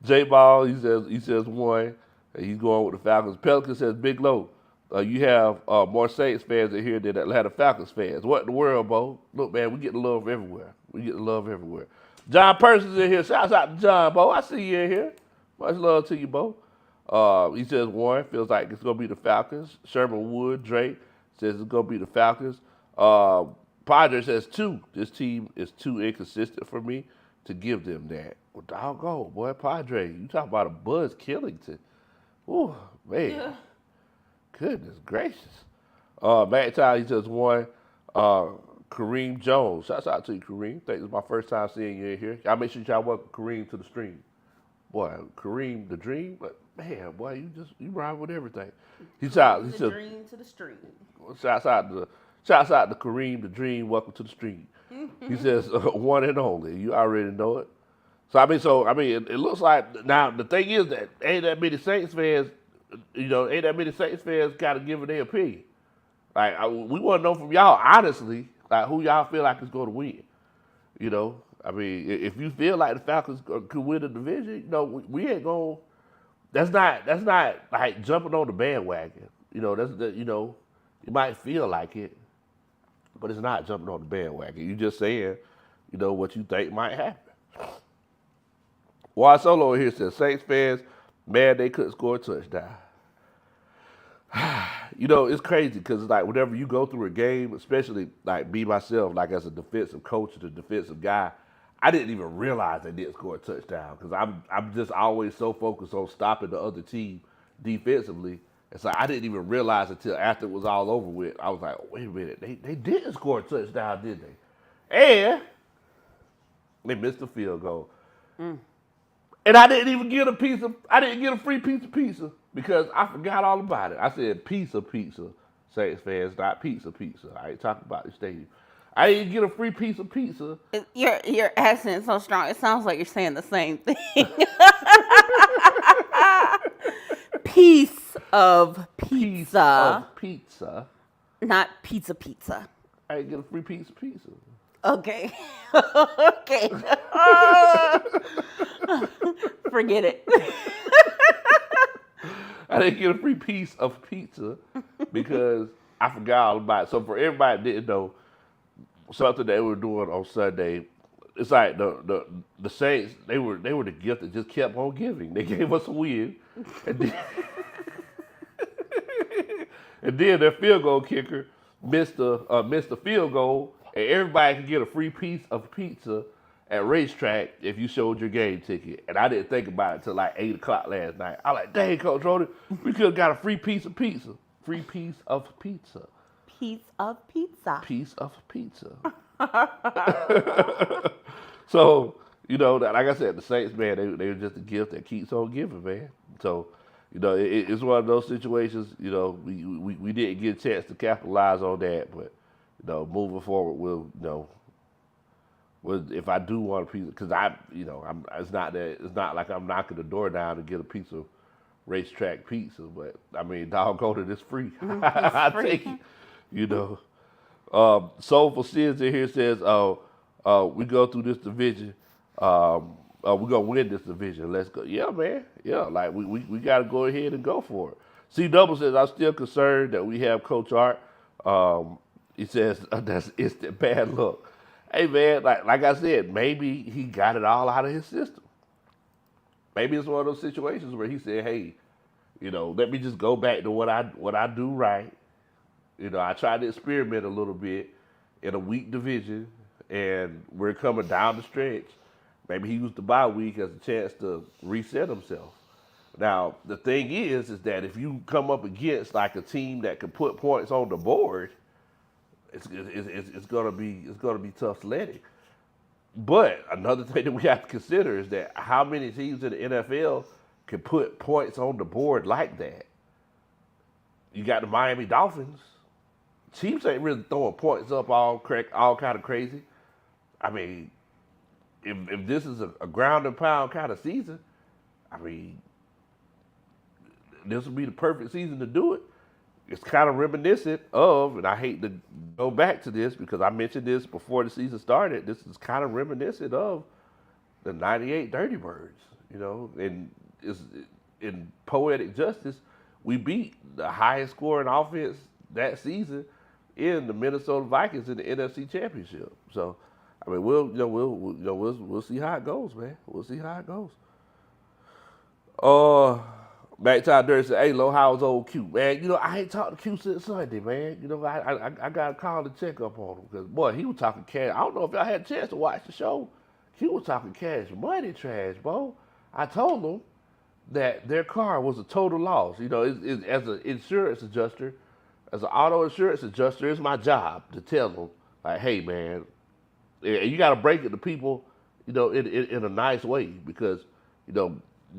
J Ball, he says 1. And he's going with the Falcons. Pelican says, Big Low. You have more Saints fans in here than Atlanta Falcons fans. What in the world, Bo? Look, man, we get the love everywhere. John Persons in here. Shouts out to John, Bo. I see you in here. Much love to you, Bo. He says 1. Feels like it's going to be the Falcons. Sherman Wood, Drake says it's going to be the Falcons. Padre says 2. This team is too inconsistent for me to give them that. Well, doggone, boy, Padre. You talk about a Buzz Killington. Ooh, man. Yeah. Goodness gracious. Matt Tyler, he says 1. Kareem Jones. Shouts out to you, Kareem. Think it's my first time seeing you in here. Y'all make sure y'all welcome Kareem to the stream. Boy, Kareem the Dream. But man, boy, you ride with everything. He says Dream to the stream. Shouts out to Kareem the Dream. Welcome to the stream. He says 1 and only. You already know it. So I mean, it looks like now the thing is that ain't that many Saints fans ain't that many Saints fans got to give their opinion. Like, we want to know from y'all, honestly, like who y'all feel like is going to win. I mean, if you feel like the Falcons could win the division, we ain't going. That's not like jumping on the bandwagon. You might feel like it, but it's not jumping on the bandwagon. You just saying, what you think might happen. Juan Solo here says Saints fans, man, they couldn't score a touchdown. It's crazy because like whenever you go through a game, especially like me myself, like as a defensive coach and a defensive guy, I didn't even realize they didn't score a touchdown because I'm just always so focused on stopping the other team defensively. And so I didn't even realize until after it was all over with. I was like, oh, wait a minute, they didn't score a touchdown, did they? And they missed the field goal. And I didn't even get a free piece of pizza because I forgot all about it. I said piece of pizza, Saints fans, not pizza. I ain't talking about the stadium. I didn't get a free piece of pizza. Your accent is so strong. It sounds like you're saying the same thing. Piece of pizza. Piece of pizza. Not pizza. I didn't get a free piece of pizza. Okay. Okay. Forget it. I didn't get a free piece of pizza because I forgot all about it. So for everybody that didn't know, something they were doing on Sunday, it's like the Saints, they were the gift that just kept on giving. They gave us a win. And then their field goal kicker missed the field goal, and everybody could get a free piece of pizza at racetrack if you showed your game ticket. And I didn't think about it until like 8 o'clock last night. I was like, dang, Coach Rody, we could have got a free piece of pizza. Free piece of pizza. Piece of pizza. Piece of pizza. So, like I said, the Saints, man, they were just a gift that keeps on giving, man. So, it's one of those situations, we didn't get a chance to capitalize on that, but, moving forward, if I do want a piece, because it's not like I'm knocking the door down to get a piece of racetrack pizza, but I mean, doggone it, it's free. I take it, Soulful Sins in here says, we go through this division, we're gonna win this division. Let's go. Yeah, man. Yeah, like we gotta go ahead and go for it. C Double says, I'm still concerned that we have Coach Art. He says that's instant bad luck. Hey man, like I said, maybe he got it all out of his system. Maybe it's one of those situations where he said, hey, let me just go back to what I do right. I tried to experiment a little bit in a weak division, and we're coming down the stretch. Maybe he used the bye week as a chance to reset himself. Now, the thing is that if you come up against like a team that can put points on the board, it's gonna be tough sledding. But another thing that we have to consider is that how many teams in the NFL can put points on the board like that? You got the Miami Dolphins. Chiefs ain't really throwing points up all kind of crazy. I mean, if this is a ground and pound kind of season, I mean, this would be the perfect season to do it. It's kind of reminiscent of, and I hate to go back to this because I mentioned this before the season started, this is kind of reminiscent of the 98 Dirty Birds, and it's, in poetic justice, we beat the highest scoring offense that season in the Minnesota Vikings in the NFC Championship. So, I mean, we'll see how it goes, man. We'll see how it goes. Matt Todd Dirty said, hey, Lo, how's old Q? Man, I ain't talked to Q since Sunday, man. I got to call to check up on him because, boy, he was talking cash. I don't know if y'all had a chance to watch the show. Q was talking cash money trash, bro. I told him that their car was a total loss. As an insurance adjuster, as an auto insurance adjuster, it's my job to tell them, like, hey, man, you got to break it to people, in a nice way because,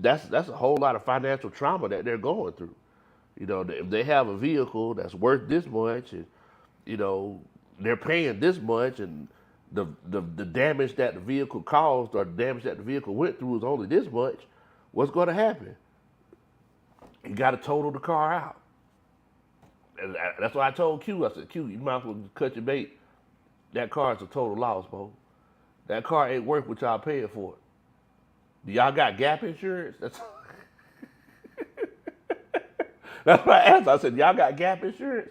that's a whole lot of financial trauma that they're going through. If they have a vehicle that's worth this much and, they're paying this much and the damage that the vehicle caused or the damage that the vehicle went through is only this much, what's going to happen? You got to total the car out. And that's why I told Q. I said, Q, you might as well cut your bait. That car is a total loss, bro. That car ain't worth what y'all paying for it. Do y'all got gap insurance? That's what I asked. I said, y'all got gap insurance?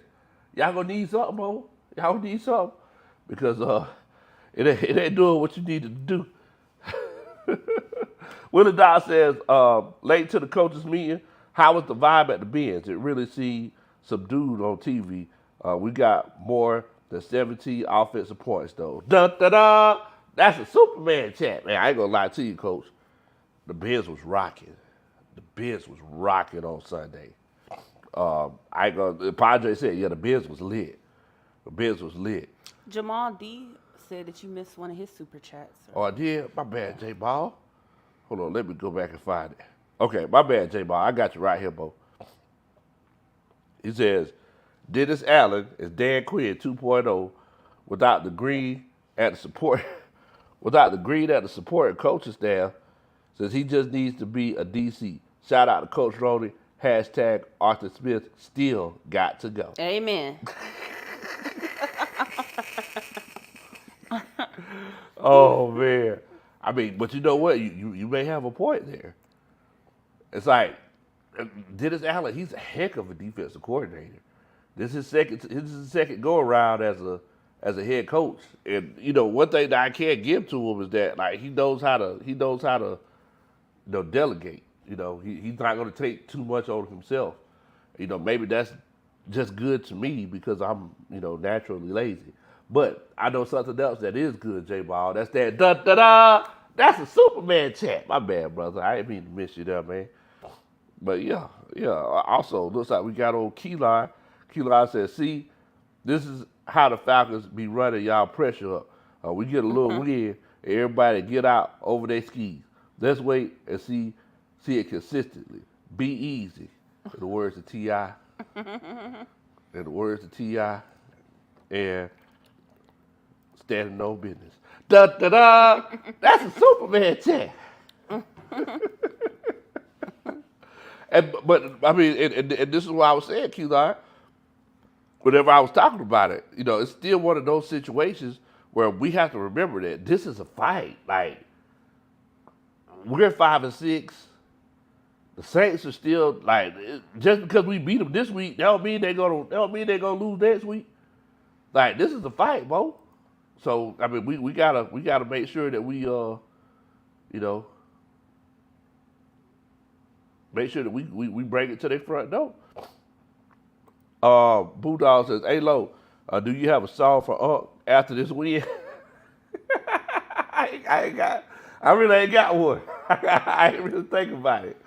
Y'all gonna need something, bro. Y'all gonna need something. Because it ain't doing what you need to do. Willie Dodd says, late to the coaches meeting, how was the vibe at the Benz? It really seemed subdued on TV. We got more than 17 offensive points, though. Dun-da-da! That's a Superman chat. Man, I ain't gonna lie to you, Coach. The Benz was rocking. The Benz was rocking on Sunday. I ain't gonna, Padre said, yeah, the Benz was lit. The Benz was lit. Jamal D said that you missed one of his super chats. Oh, I did? My bad, J-Ball. Hold on, let me go back and find it. Okay, my bad, J-Ball. I got you right here, Bo. He says, Dennis Allen is Dan Quinn 2.0 without the green at the support, coaching staff, says he just needs to be a DC. Shout out to Coach Roney. Hashtag Arthur Smith still got to go. Amen. Oh, man. I mean, but you know what? You may have a point there. It's like, Dennis Allen, he's a heck of a defensive coordinator. This is his second go around as a head coach. And you know, one thing that I can't give to him is that like he knows how to delegate. You know, he's not going to take too much on himself. You know, maybe that's just good to me because I'm, naturally lazy. But I know something else that is good, J-Ball. That's that da-da-da. That's a Superman chat. My bad, brother. I didn't mean to miss you there, man. But yeah. Also, looks like we got old Keyline. Keyline says, see, this is how the Falcons be running y'all pressure up. We get a little win, and everybody get out over their skis. Let's wait and see it consistently. Be easy. In the words of T.I. And standing on business. Da-da-da! That's a Superman chat. But I mean, and this is what I was saying, Q-Line. Whenever I was talking about it, it's still one of those situations where we have to remember that this is a fight. Like, we're 5-6. The Saints are still like, just because we beat them this week, that don't mean they're gonna lose next week. Like, this is a fight, bro. So I mean, we gotta make sure that we make sure that we bring it to their front door. Bulldog says, "Hey, Lo, do you have a song for Unc after this win?" I really ain't got one. I ain't really think about it.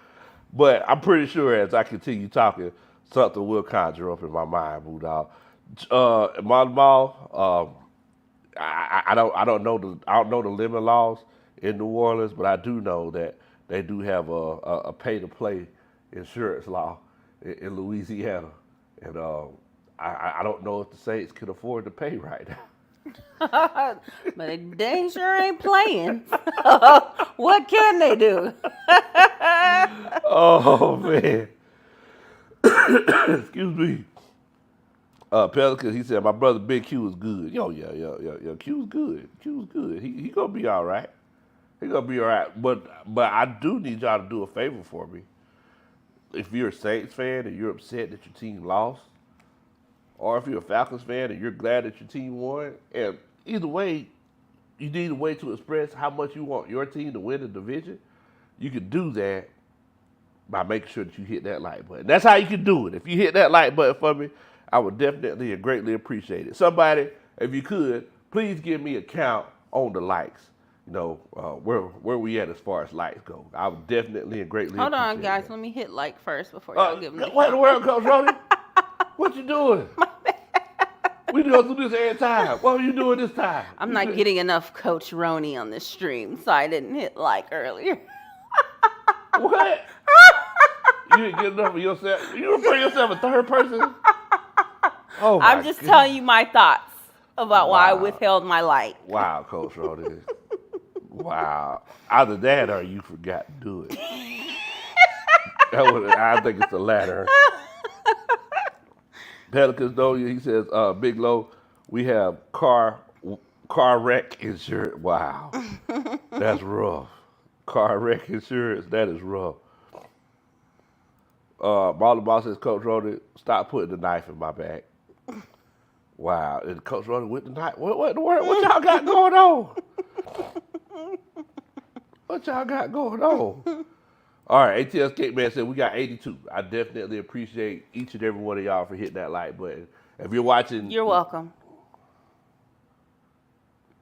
But I'm pretty sure as I continue talking, something will conjure up in my mind, Bulldog. Mall, I don't know the limit laws in New Orleans, but I do know that they do have a pay to play insurance law in Louisiana, and I don't know if the Saints can afford to pay right now. But they sure ain't playing. What can they do? Oh man. Excuse me. Pelican, he said, my brother Big Q is good. Yeah. Q's good. He gonna be all right. But I do need y'all to do a favor for me. If you're a Saints fan and you're upset that your team lost, or if you're a Falcons fan and you're glad that your team won, and either way, you need a way to express how much you want your team to win the division. You can do that by making sure that you hit that like button. That's how you can do it. If you hit that like button for me, I would definitely and greatly appreciate it. Somebody, if you could, please give me a count on the likes. Where we at as far as likes go. I would definitely and greatly appreciate it. Hold on, guys. Let me hit like first before y'all give me the What in the world, Coach Roney? What you doing? We go through this every time. What are you doing this time? I'm not getting enough Coach Roney on this stream, so I didn't hit like earlier. What? You didn't get enough of yourself? You refer to yourself a third person? Oh, I'm just telling you my thoughts about why I withheld my like. Wow, Coach Roney. Wow. Either that or you forgot to do it. I think it's the latter. Pelicans though, he says, Big Low, we have car wreck insurance. Wow, that's rough. Car wreck insurance, that is rough. Marlon Ball says, Coach Rody, stop putting the knife in my back. Wow, and Coach Rody with the knife. What in the world? What y'all got going on? What y'all got going on? All right, ATL Skate Man said we got 82. I definitely appreciate each and every one of y'all for hitting that like button. If you're watching, You're welcome.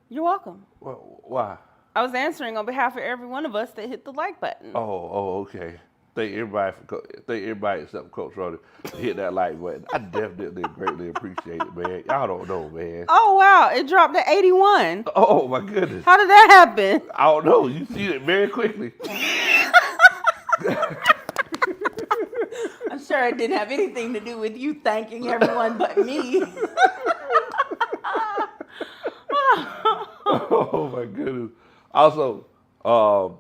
You're welcome. Why? I was answering on behalf of every one of us that hit the like button. Oh, okay. Thank everybody except Coach Rody for hitting that like button. I definitely greatly appreciate it, man. Y'all don't know, man. Oh, wow. It dropped to 81. Oh, my goodness. How did that happen? I don't know. You see it very quickly. I'm sure it didn't have anything to do with you thanking everyone but me. Oh, my goodness. Also, y'all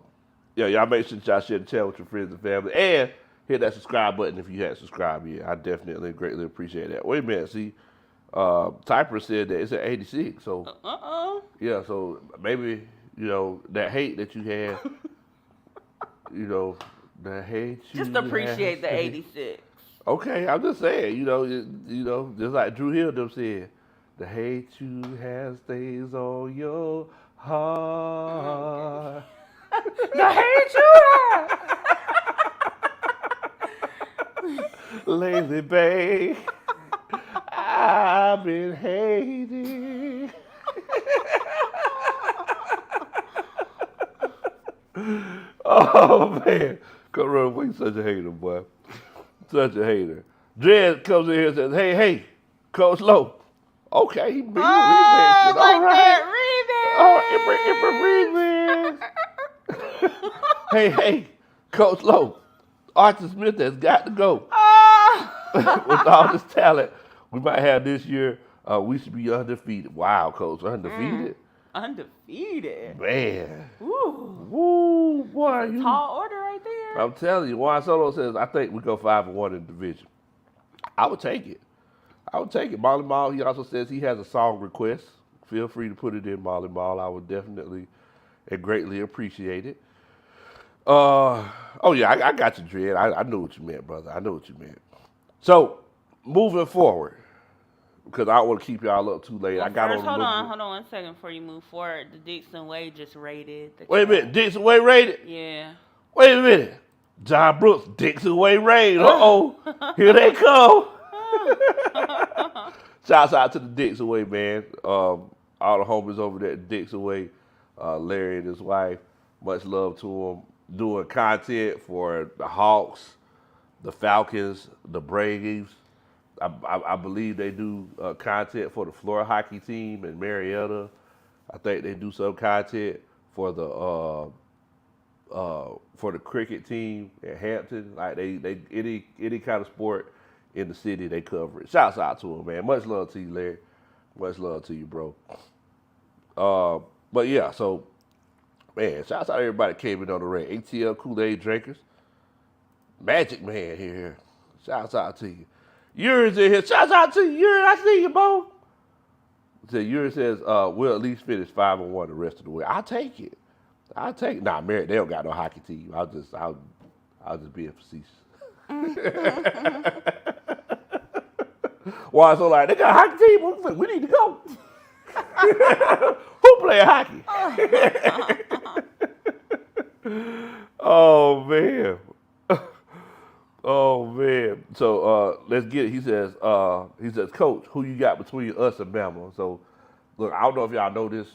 make sure y'all share the channel with your friends and family. And hit that subscribe button if you hadn't subscribed yet. I definitely greatly appreciate that. Wait a minute. See, Typer said that it's at 86. So, yeah, so maybe, that hate that you had, the hate you Just appreciate had. the 86. Okay, I'm just saying, just like Drew Hill them said, the hate you have stays on your heart. The hate you have. Lately, babe, I've been hating. Oh, man. Come on, boy, you such a hater, boy. Such a hater. Dredd comes in here and says, hey, Coach Low. Okay, he brings remix. All right. Oh, remix. Hey, Coach Low. Arthur Smith has got to go. With all this talent we might have this year, we should be undefeated. Wow, Coach, undefeated? Undefeated. Man. Woo, boy. Tall order right there. I'm telling you, Juan Soto says, I think we go 5-1 in the division. I would take it. Molly Mall, he also says he has a song request. Feel free to put it in, Molly Mall. I would definitely and greatly appreciate it. I got you, Dredd. I knew what you meant, brother. I know what you meant. So, moving forward, because I don't want to keep y'all up too late. Well, I got first, on. Hold on 1 second before you move forward. The Dixon Way just rated. Wait a minute, Dixon Way rated? Yeah. Wait a minute. John Brooks, Dixon Way rated. Here they come. Shouts out to the Dixon Way, man. All the homies over there at Dixon Way, Larry and his wife. Much love to them. Doing content for the Hawks, the Falcons, the Braves. I believe they do content for the Florida hockey team in Marietta. I think they do some content for the cricket team at Hampton. Like they any kind of sport in the city, they cover it. Shouts out to them, man. Much love to you, Larry. Much love to you, bro. But yeah, so man, shouts out to everybody that came in on the raid. ATL Kool-Aid drinkers, Magic Man here. Shouts out to you. Yuri's in here. Shouts out to you, Yuri. I see you, bro. So Yuri says, we'll at least finish 5-1 the rest of the way. I'll take it. Nah, Mary, they don't got no hockey team. I'll just being facetious. Why so like they got a hockey team? We need to go. Who play hockey? Oh man. Oh man. So let's get it. He says, Coach, who you got between us and Bama? So look, I don't know if y'all know this,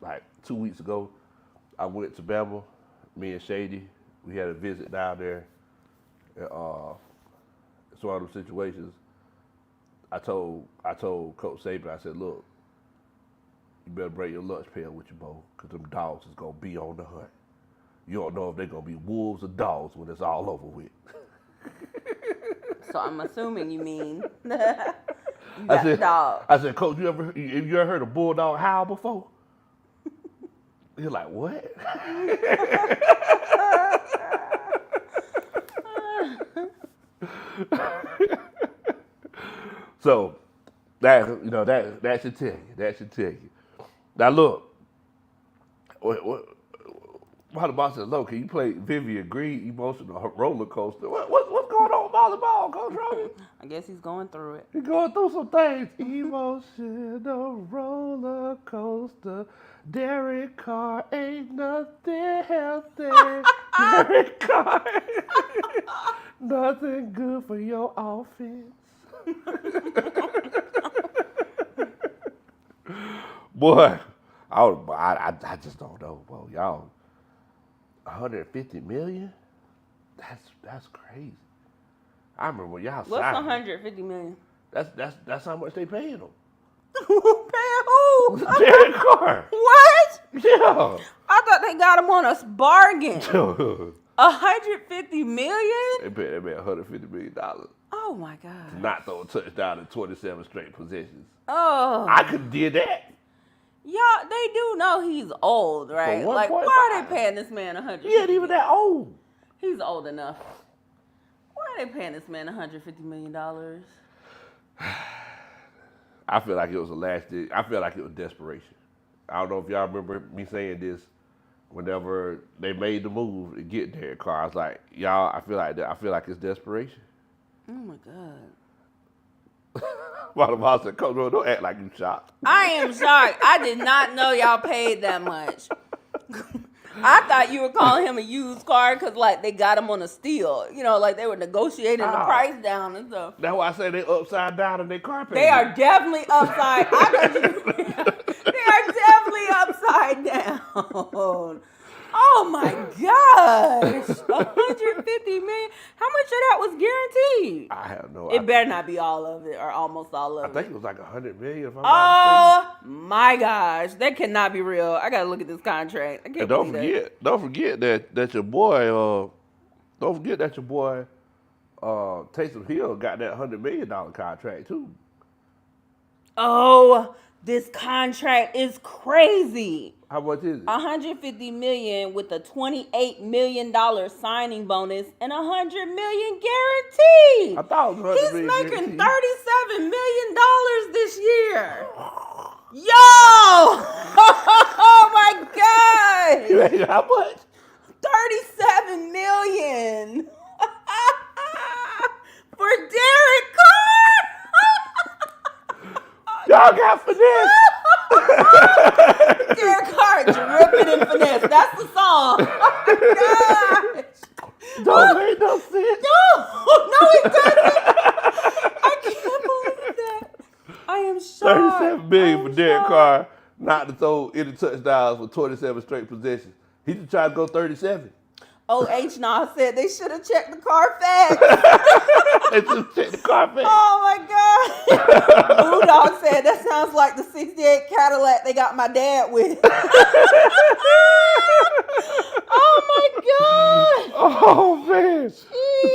like 2 weeks ago, I went to Bama, me and Shady. We had a visit down there. It's one of those situations. I told Coach Saban, I said, look, you better bring your lunch pail with you, Bo, because them dogs is going to be on the hunt. You don't know if they're going to be wolves or dogs when it's all over with. So I'm assuming you mean you got the dog. I said, Coach, you ever heard a bulldog howl before? You're like, what? So that that should tell you. That should tell you. Now look, why the boss said, "Look, can you play Vivian Green emotional roller coaster?" What's going on with volleyball, Coach Robbie? I guess he's going through it. He's going through some things. Emotional roller coaster. Derek Carr ain't nothing healthy. Derek Carr, nothing good for your offense. Boy, I just don't know, boy. Y'all, 150 million? That's crazy. I remember when y'all What's signed. 150 million? That's how much they paying them. Paying who? Derek Carr. What? Yeah. I thought they got him on a bargain. 150 million? They paid $150 million. Oh my God. Not throw a touchdown in 27 straight possessions. Oh. I could have did that. Y'all, they do know he's old, right? For Like, 1.5. why are they paying this man 100? He ain't even that old. He's old enough. Why are they paying this man $150 million? I feel like it was I feel like it was desperation. I don't know if y'all remember me saying this whenever they made the move to get Derek Carr. I was like, y'all, I feel like it's desperation. Oh my God. While the boss said, Coach, don't act like you shocked. I am shocked. I did not know y'all paid that much. I thought you were calling him a used car because, like, they got him on a steal. You know, like they were negotiating the price down and stuff. That's why I say they upside down in their car payment. They are definitely upside. They are definitely upside down. Oh my gosh! 150 million. How much of that was guaranteed? I have no It idea. better not be all of it or almost all of I it. think it was like 100 million. If I'm not mistaken. Oh my gosh, that cannot be real. I gotta look at this contract. I can't And don't believe forget that your boy. Don't forget that your boy Taysom Hill got that $100 million contract too. Oh, this contract is crazy. How much is it? 150 million with a $28 million signing bonus and 100 million guaranteed. I thought it was 100 He's million making guaranteed. $37 million this year. Yo! Oh my God! How much? 37 million for Derek Carr. Y'all got finesse. Derek Carr dripping in finesse. That's the song. Oh my gosh. Don't make no sense. No, it doesn't. I can't believe that. I am shocked. 37 million for Derek Carr not to throw any touchdowns for 27 straight possessions. He just tried to go 37. H-Nah said they should have checked the Carfax. They just checked the Carfax. Oh my God. Blue Dog said that sounds like the 68 Cadillac they got my dad with. Oh my God. Oh man.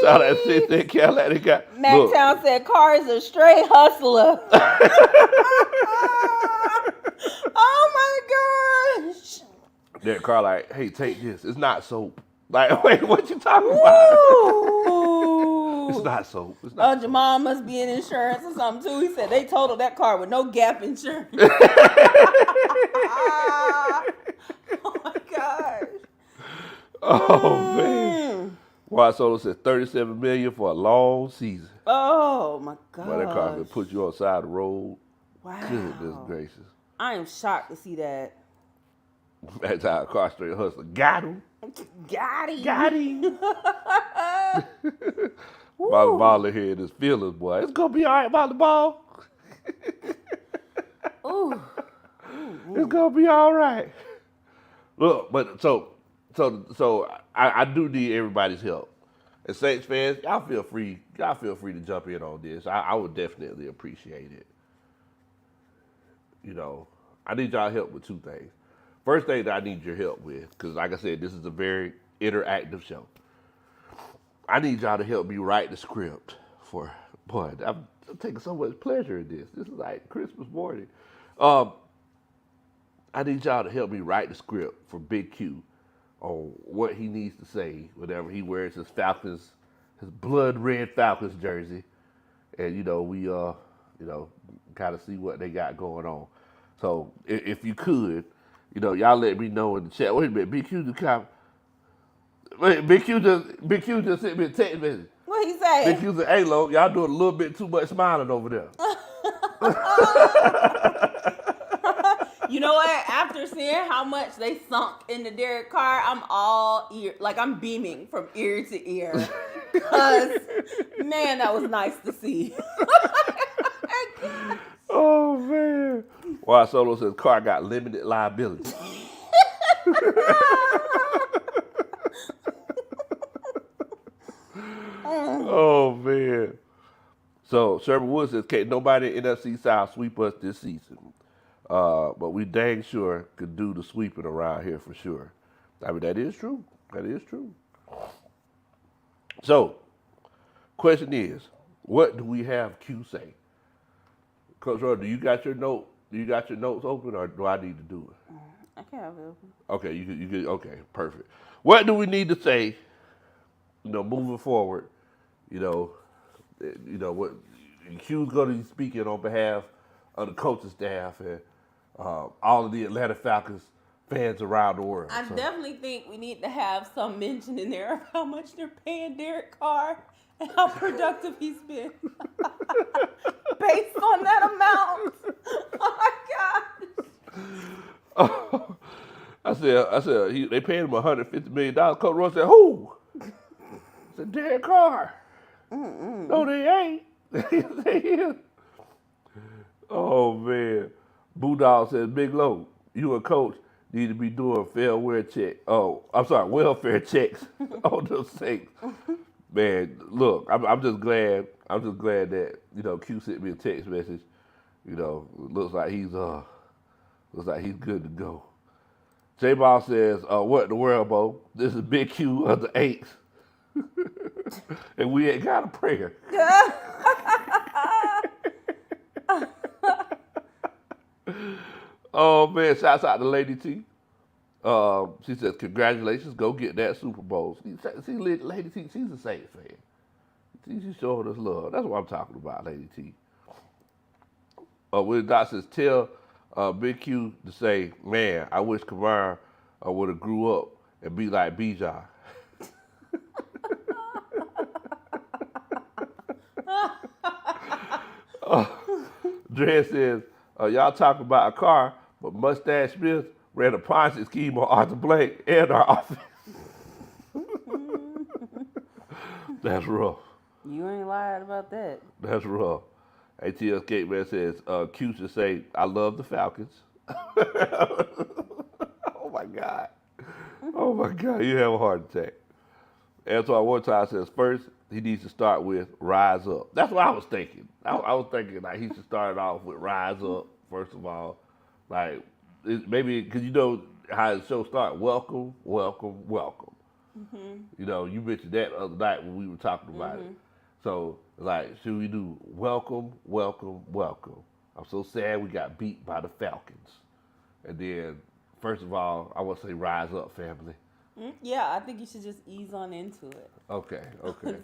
Saw that 68 Cadillac they got. Look. Mactown said Carr is a straight hustler. Oh my gosh. Derek Carr like, hey, take this. It's not soap. Like, wait, what you talking about? Ooh. It's not soap. It's not. Jamal must be in insurance or something too. He said they totaled that car with no gap insurance. Oh my gosh. Oh man. Juan Soto said 37 million for a long season. Oh my God. But that car could put you on the side of the road. Wow. Goodness gracious. I am shocked to see that. That's how a car straight hustler got him. Got him. Got him. Molly Ball in here in his feelings, boy. It's gonna be all right, Molly Ball. Ooh. It's gonna be all right. Look, but so I do need everybody's help. And Saints fans, y'all feel free to jump in on this. I would definitely appreciate it. You know, I need y'all help with two things. First thing that I need your help with, because like I said, this is a very interactive show. I need y'all to help me write the script for, boy, I'm taking so much pleasure in this. This is like Christmas morning. I need y'all to help me write the script for Big Q on what he needs to say whenever he wears his Falcons his blood red Falcons jersey, and we kind of see what they got going on. So if you could, y'all let me know in the chat. Wait a minute, BQ just kind of, wait, BQ just sent me a text message. What he say? BQ said, "Hey, Lo, y'all doing a little bit too much smiling over there." You know what? After seeing how much they sunk into Derek Carr, I'm all ear, like I'm beaming from ear to ear. Cause man, that was nice to see. Oh man! Why Solo says Carr got limited liability. Oh man! So Sherman Woods says, "Can't nobody in NFC South sweep us this season, but we dang sure could do the sweeping around here for sure." I mean, that is true. That is true. So, question is, what do we have Q say? Coach Roy, do you got your note? Do you got your notes open, or do I need to do it? I can't have it open. Okay, you could. Okay, perfect. What do we need to say? Moving forward. What Q's going to be speaking on behalf of the coaching staff and all of the Atlanta Falcons fans around the world. I definitely think we need to have some mention in there of how much they're paying Derek Carr and how productive he's been. Based on that amount. Oh my gosh. I said, they paid him $150 million. Coach Roy said, who? I said, Derek Carr. No, they ain't. They is. Oh, man. Boodog says, Big Low, you and Coach need to be doing welfare checks on those things. Man, look, I'm just glad that, Q sent me a text message. Looks like he's good to go. J-Ball says, what in the world, Bo? This is Big Q of the Eights. And we ain't got a prayer. Oh man, shouts out to Lady T. She says, congratulations, go get that Super Bowl. See Lady T, she's a Saints fan. She's showing us love. That's what I'm talking about, Lady T. When Doc says, tell Big Q to say, man, I wish Kamara would have grew up and be like Bijan. Dre says, y'all talk about a car, but Mustache Smith ran a Ponzi scheme on Arthur Blank and our office. That's rough. You ain't lied about that. That's rough. ATL Skateman says, Q should say, I love the Falcons. Oh my God. Oh my God, you have a heart attack. Antoine one time says, first, he needs to start with Rise Up. That's what I was thinking. I was thinking like he should start off with Rise Up, first of all. Like, maybe, because you know how the show starts, welcome, welcome, welcome. Mm-hmm. You mentioned that the other night when we were talking about it. So, like, should we do welcome, welcome, welcome? I'm so sad we got beat by the Falcons. And then, first of all, I want to say Rise Up, family. Yeah, I think you should just ease on into it. Okay.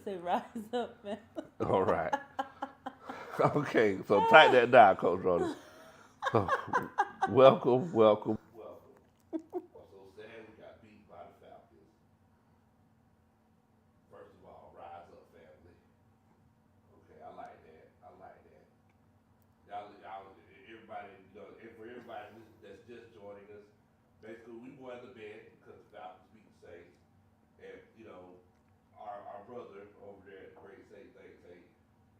Say rise up, man. All right. Okay, so type that down, Coach Rodgers. Welcome, welcome, welcome. I'm so sad we got beat by the Falcons. First of all, rise up, family. Okay, I like that. Y'all, everybody, and for everybody that's just joining us, basically we won the bet because the Falcons beat the Saints. And, our brother over there at the Great Saints Think Tank,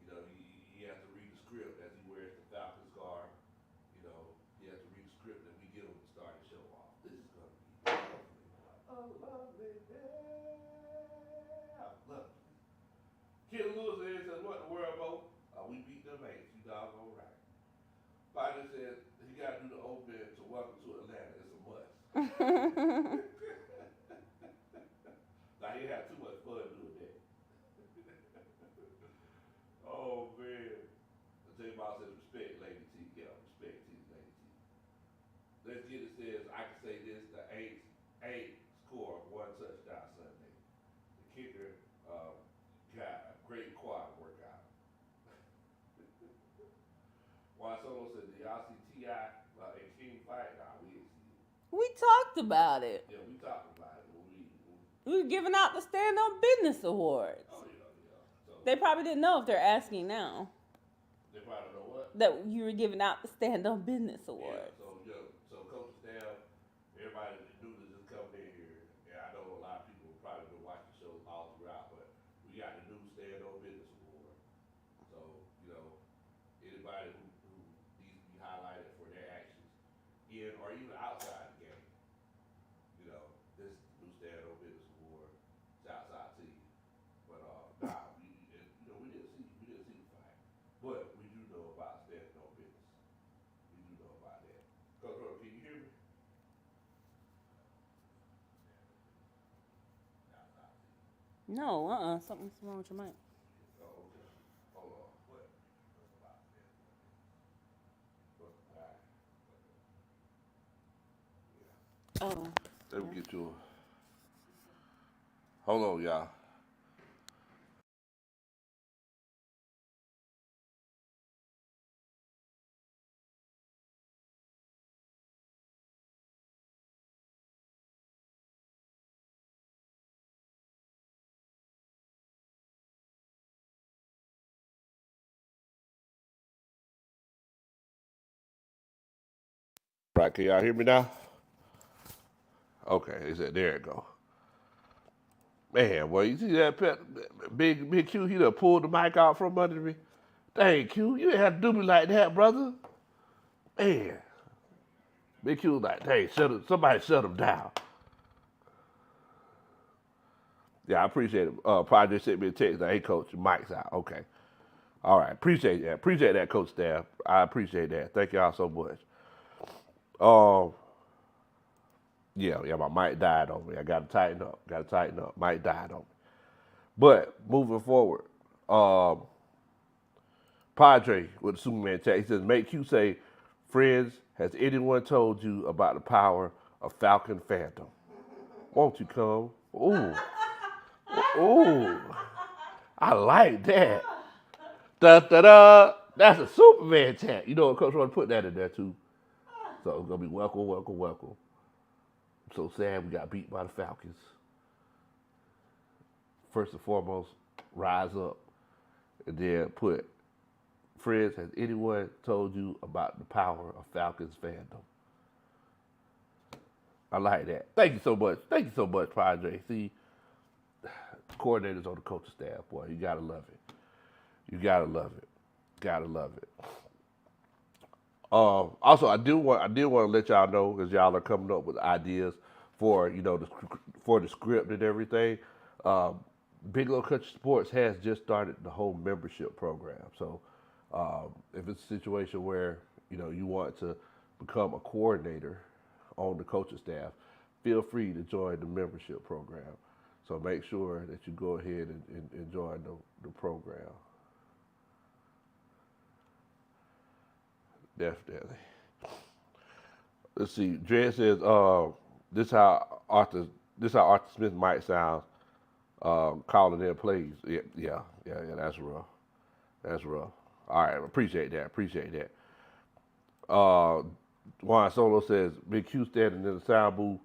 he has to read the script as he wears the Falcons garb. He has to read the script that we get him to start the show off. This is going to be a lovely day. Look. Kid Lewis says, what in the world, Bo? We beat them Aints. You doggone right. Biden says he got to do the open to welcome to Atlanta. It's a must. Now, he had too much fun doing that. Oh, man. J-Ball says, respect, Lady T. Yeah, respect to Lady T. Let's get it says, I can say this, the Ain't score one touchdown Sunday. The kicker got talked about it. Yeah, we talked about it when We were giving out the Stand on Business Awards. Oh yeah. So They probably didn't know if they're asking now they probably know what. that you were giving out the Stand on Business Yeah. Awards. So coach staff, everybody that new to just coming in here. And I know a lot of people probably been watching the show all throughout, but we got the new Stand on Business Award. So anybody who needs to be highlighted for their actions in or even outside the game. This new Stand on Business Award. Shouts out to you. But we didn't see the fight, but we do know about standing on business. We do know about that. Coach Rowe, can you hear me? No, something's wrong with your mic. Oh, okay. Hold on. What? All right. Oh. Let me get you. Hold on, y'all. Right, can y'all hear me now? Okay, he said, there it go. Man, well, you see that big Q, he done pulled the mic out from under me. Dang, Q, you didn't have to do me like that, brother. Man. Big Q was like, hey, somebody shut him down. Yeah, I appreciate it. Project sent me a text like, hey, coach, your mic's out. Okay. All right. Appreciate that. Appreciate that, coach staff. I appreciate that. Thank y'all so much. Yeah, my mic died on me. I got to tighten up. Mic died on me. But moving forward, Padre with the Superman chat, he says, make Q say, friends, has anyone told you about the power of Falcon fandom? Won't you come? Ooh. Ooh. I like that. Da-da-da. That's a Superman chat. You know what, Coach Roy put that in there too. So it's going to be welcome. I'm so sad we got beat by the Falcons. First and foremost, rise up. And then put, friends, has anyone told you about the power of Falcons fandom? I like that. Thank you so much, Padre. See, coordinators on the coaching staff, boy, you gotta love it. Gotta love it. Also, I did want to let y'all know, because y'all are coming up with ideas for the script and everything. Big Low Kuntry Sports has just started the whole membership program. So if it's a situation where you want to become a coordinator on the coaching staff, feel free to join the membership program. So make sure that you go ahead and join the program. Definitely. Let's see. Dred says, this how Arthur Smith might sound calling in plays. Yeah. That's rough. All right, appreciate that. Juan Solo says, Big Q standing in the sound booth,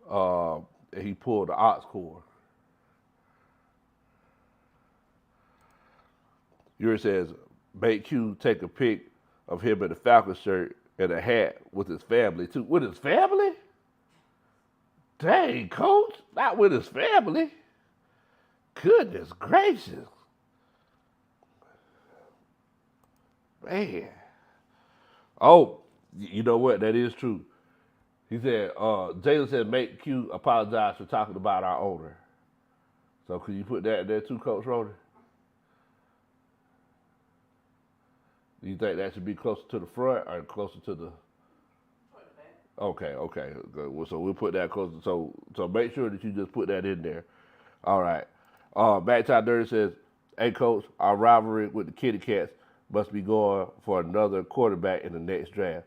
and he pulled the aux cord. Yuri says, make Q take a pic of him in a Falcons shirt and a hat with his family too. With his family? Dang, coach, not with his family. Goodness gracious. Man. Oh, you know what? That is true. He said, Jalen said, make Q apologize for talking about our owner. So could you put that in there too, Coach Roder? Do you think that should be closer to the front or closer to the... Okay. Good. Well, so we'll put that closer. So make sure that you just put that in there. All right. Backtime Dirty says, hey, Coach, our rivalry with the Kitty Cats must be going for another quarterback in the next draft.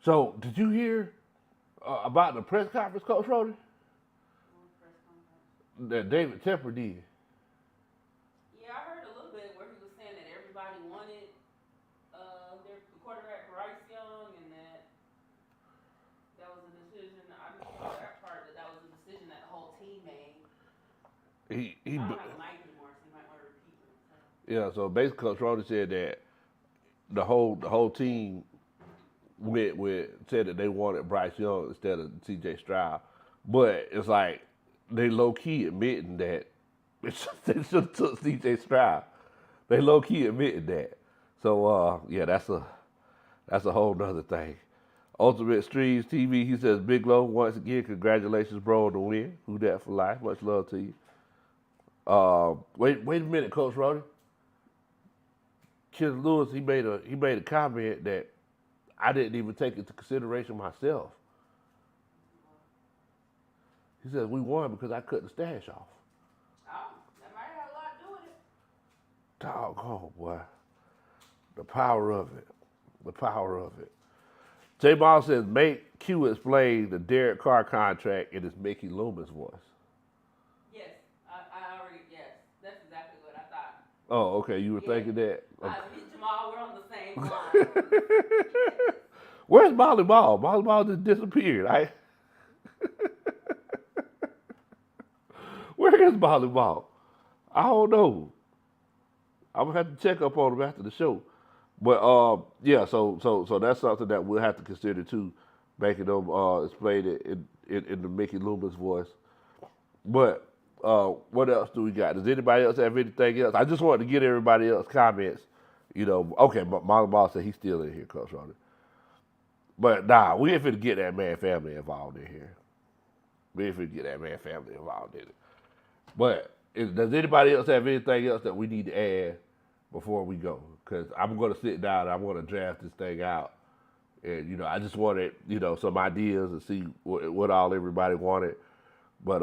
So did you hear about the press conference, Coach Roder? That David Tepper did. Yeah, I heard a little bit where he was saying that everybody wanted their quarterback Bryce Young, and that was a decision he I don't have a mic anymore, so you might want to repeat it. yeah. So basically, Coach Ronnie said that the whole team said that they wanted Bryce Young instead of C.J. Stroud, but it's like they low key admitting that they should have took C.J. Stroud. They low key admitted that. So yeah, that's a whole nother thing. Ultimate Streams TV, he says, Big Low, once again, congratulations, bro, on the win. Who that for life? Much love to you. Wait a minute, Coach Roddy. Ken Lewis, he made a comment that I didn't even take into consideration myself. He says we won because I cut the stash off. Oh, that might have a lot to do with it. Doggone, boy. The power of it. The power of it. J Ball says, make Q explain the Derek Carr contract in his Mickey Loomis voice. Yes, I already, yes. That's exactly what I thought. Oh, okay. You were thinking that? Okay. Me and Jamal, we're on the same line. Where's Molly Ball? Molly Ball just disappeared. Where is Molly Ball? I don't know. I'm gonna have to check up on him after the show. But yeah, so that's something that we'll have to consider too, making them explain it in the Mickey Loomis voice. But what else do we got? Does anybody else have anything else? I just wanted to get everybody else comments. Okay, Molly Ball said he's still in here, Coach Ronnie. But nah, we ain't finna get that man family involved in here. We ain't finna get that man family involved in it. But does anybody else have anything else that we need to add before we go? Because I'm going to sit down and I'm going to draft this thing out. And, I just wanted, some ideas and see what all everybody wanted. But,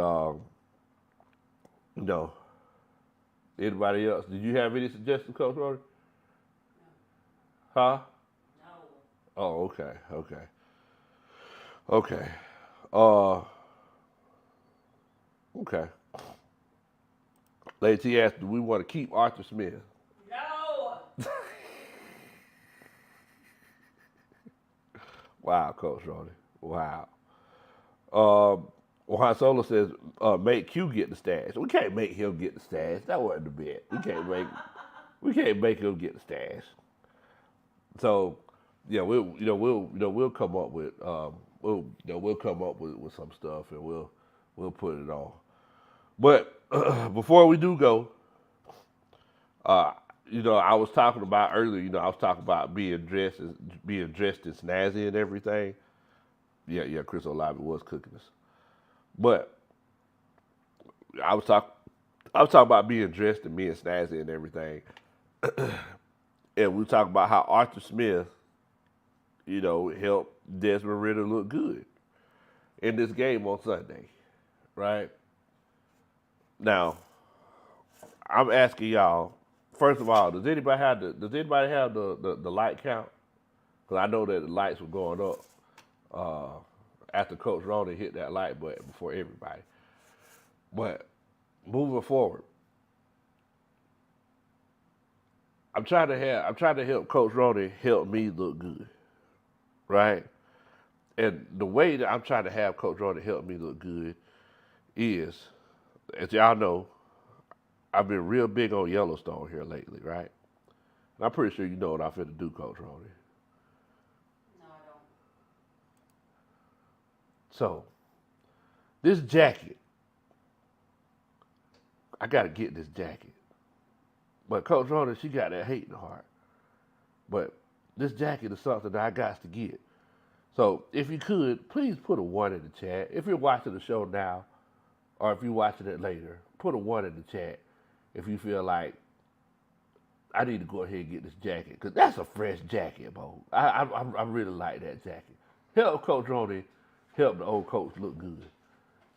anybody else? Did you have any suggestions, Coach Roddy? Huh? No. Oh, okay. Okay. Lady T asked, do we want to keep Arthur Smith? No. Wow, Coach Roddy. Wow. Juan Solo says, make Q get the stash. We can't make him get the stash. That wasn't the bet. We can't make him get the stash. So, yeah, we'll come up with we'll come up with some stuff and we'll put it on. But before we do go, I was talking about earlier. I was talking about being dressed and snazzy and everything. Yeah, Chris Olave was cooking us. But I was talking about being dressed and being snazzy and everything. And we talk about how Arthur Smith, helped Desmond Ridder look good in this game on Sunday, right? Now, I'm asking y'all. First of all, does anybody have the light count? Because I know that the lights were going up after Coach Ronnie hit that light button before everybody. But moving forward, I'm trying to help Coach Ronnie help me look good, right? And the way that I'm trying to have Coach Ronnie help me look good is, as y'all know, I've been real big on Yellowstone here lately, right? And I'm pretty sure you know what I'm finna do, Coach Ronnie. No, I don't. So, this jacket, I gotta get this jacket. But Coach Ronnie, she got that hate in her heart. But this jacket is something that I got to get. So, if you could, please put a 1 in the chat. If you're watching the show now, or if you're watching it later, put a 1 in the chat if you feel like I need to go ahead and get this jacket. Because that's a fresh jacket, bro. I really like that jacket. Help Coach Ronnie help the old coach look good.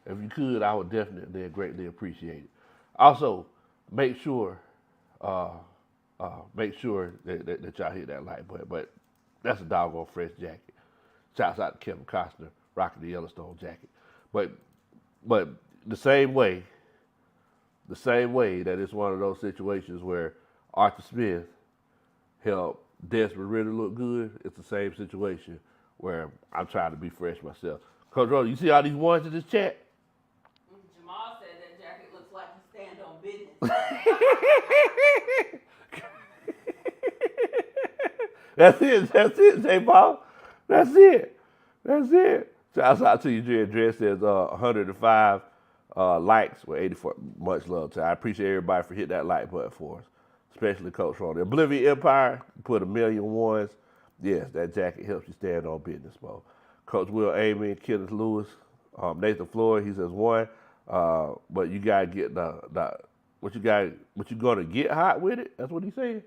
If you could, I would definitely greatly appreciate it. Also, make sure that y'all hit that like button. But that's a doggone fresh jacket. Shouts out to Kevin Costner rocking the Yellowstone jacket. But the same way that it's one of those situations where Arthur Smith helped Desmond Ridder look good, it's the same situation where I'm trying to be fresh myself. Coach Ronnie, you see all these ones in this chat? Jamal said that jacket looks like a That's it, J Paul. That's it. Shouts out to you, Dre. Dre says 105 likes with 84. Much love to you. I appreciate everybody for hitting that like button for us, especially Coach Ron. The Oblivion Empire put 1,000,000 ones. Yes, that jacket helps you stand on business, bro. Coach Will Amy, Kenneth Lewis, Nathan Floyd, he says 1. But you gotta get what you gonna get hot with it? That's what he said.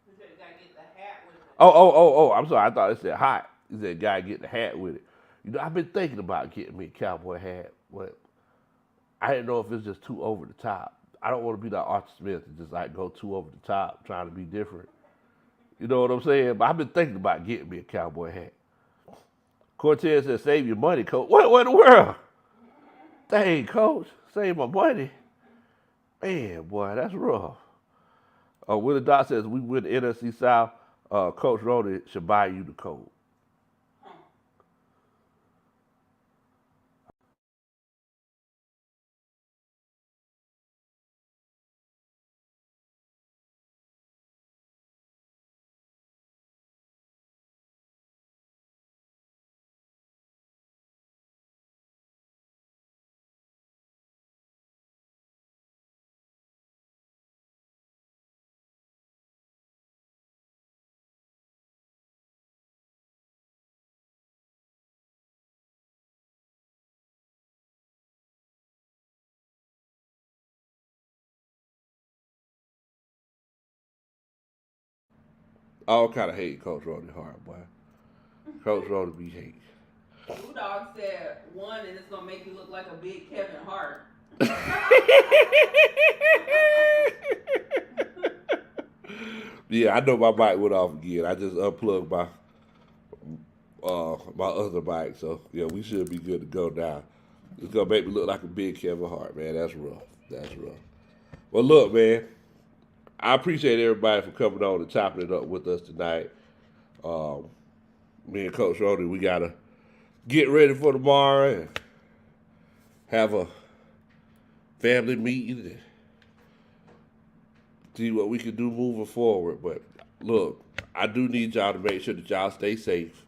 He said you gotta get the hat with it. Oh, I'm sorry. I thought it said hot. He said gotta get the hat with it. You know, I've been thinking about getting me a cowboy hat, but I didn't know if it's just too over the top. I don't want to be like Arthur Smith and just like go too over the top, trying to be different. You know what I'm saying? But I've been thinking about getting me a cowboy hat. Cortez says, save your money, Coach. What in the world? Dang, Coach, save my money. Man, boy, that's rough. Willie Dot says, we win the NFC South. Coach Rody should buy you the code. All kind of hate Coach Rody hard, boy. Coach Rody be hate. Blue Dog said 1 and it's gonna make you look like a big Kevin Hart. Yeah, I know my mic went off again. I just unplugged my my other mic, so yeah, we should be good to go now. It's gonna make me look like a big Kevin Hart, man. That's rough. Well, look, man, I appreciate everybody for coming on and chopping it up with us tonight. Me and Coach Rody, we gotta get ready for tomorrow and have a family meeting and see what we can do moving forward. But look, I do need y'all to make sure that y'all stay safe.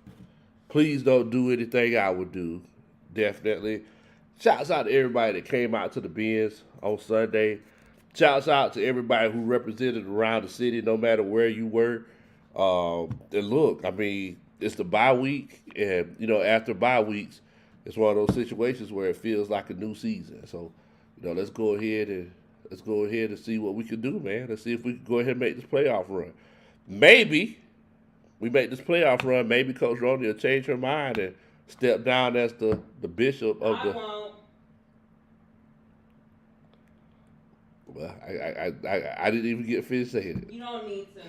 Please don't do anything I would do. Definitely. Shouts out to everybody that came out to the Benz on Sunday. Shouts out to everybody who represented around the city, no matter where you were. And look, I mean, it's the bye week, and you know, after bye weeks, it's one of those situations where it feels like a new season. So, you know, let's go ahead and see what we can do, man. Let's see if we can go ahead and make this playoff run. Maybe we make this playoff run. Maybe Coach Roney will change her mind and step down as the bishop of the. I won't. Well, I didn't even get finished saying it. You don't need to.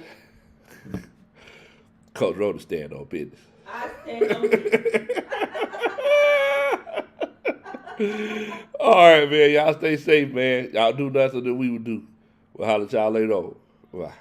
Coach Roney stand on business. I stand on business. All right, man. Y'all stay safe, man. Y'all do nothing that we would do. We'll holler at y'all later on. Bye.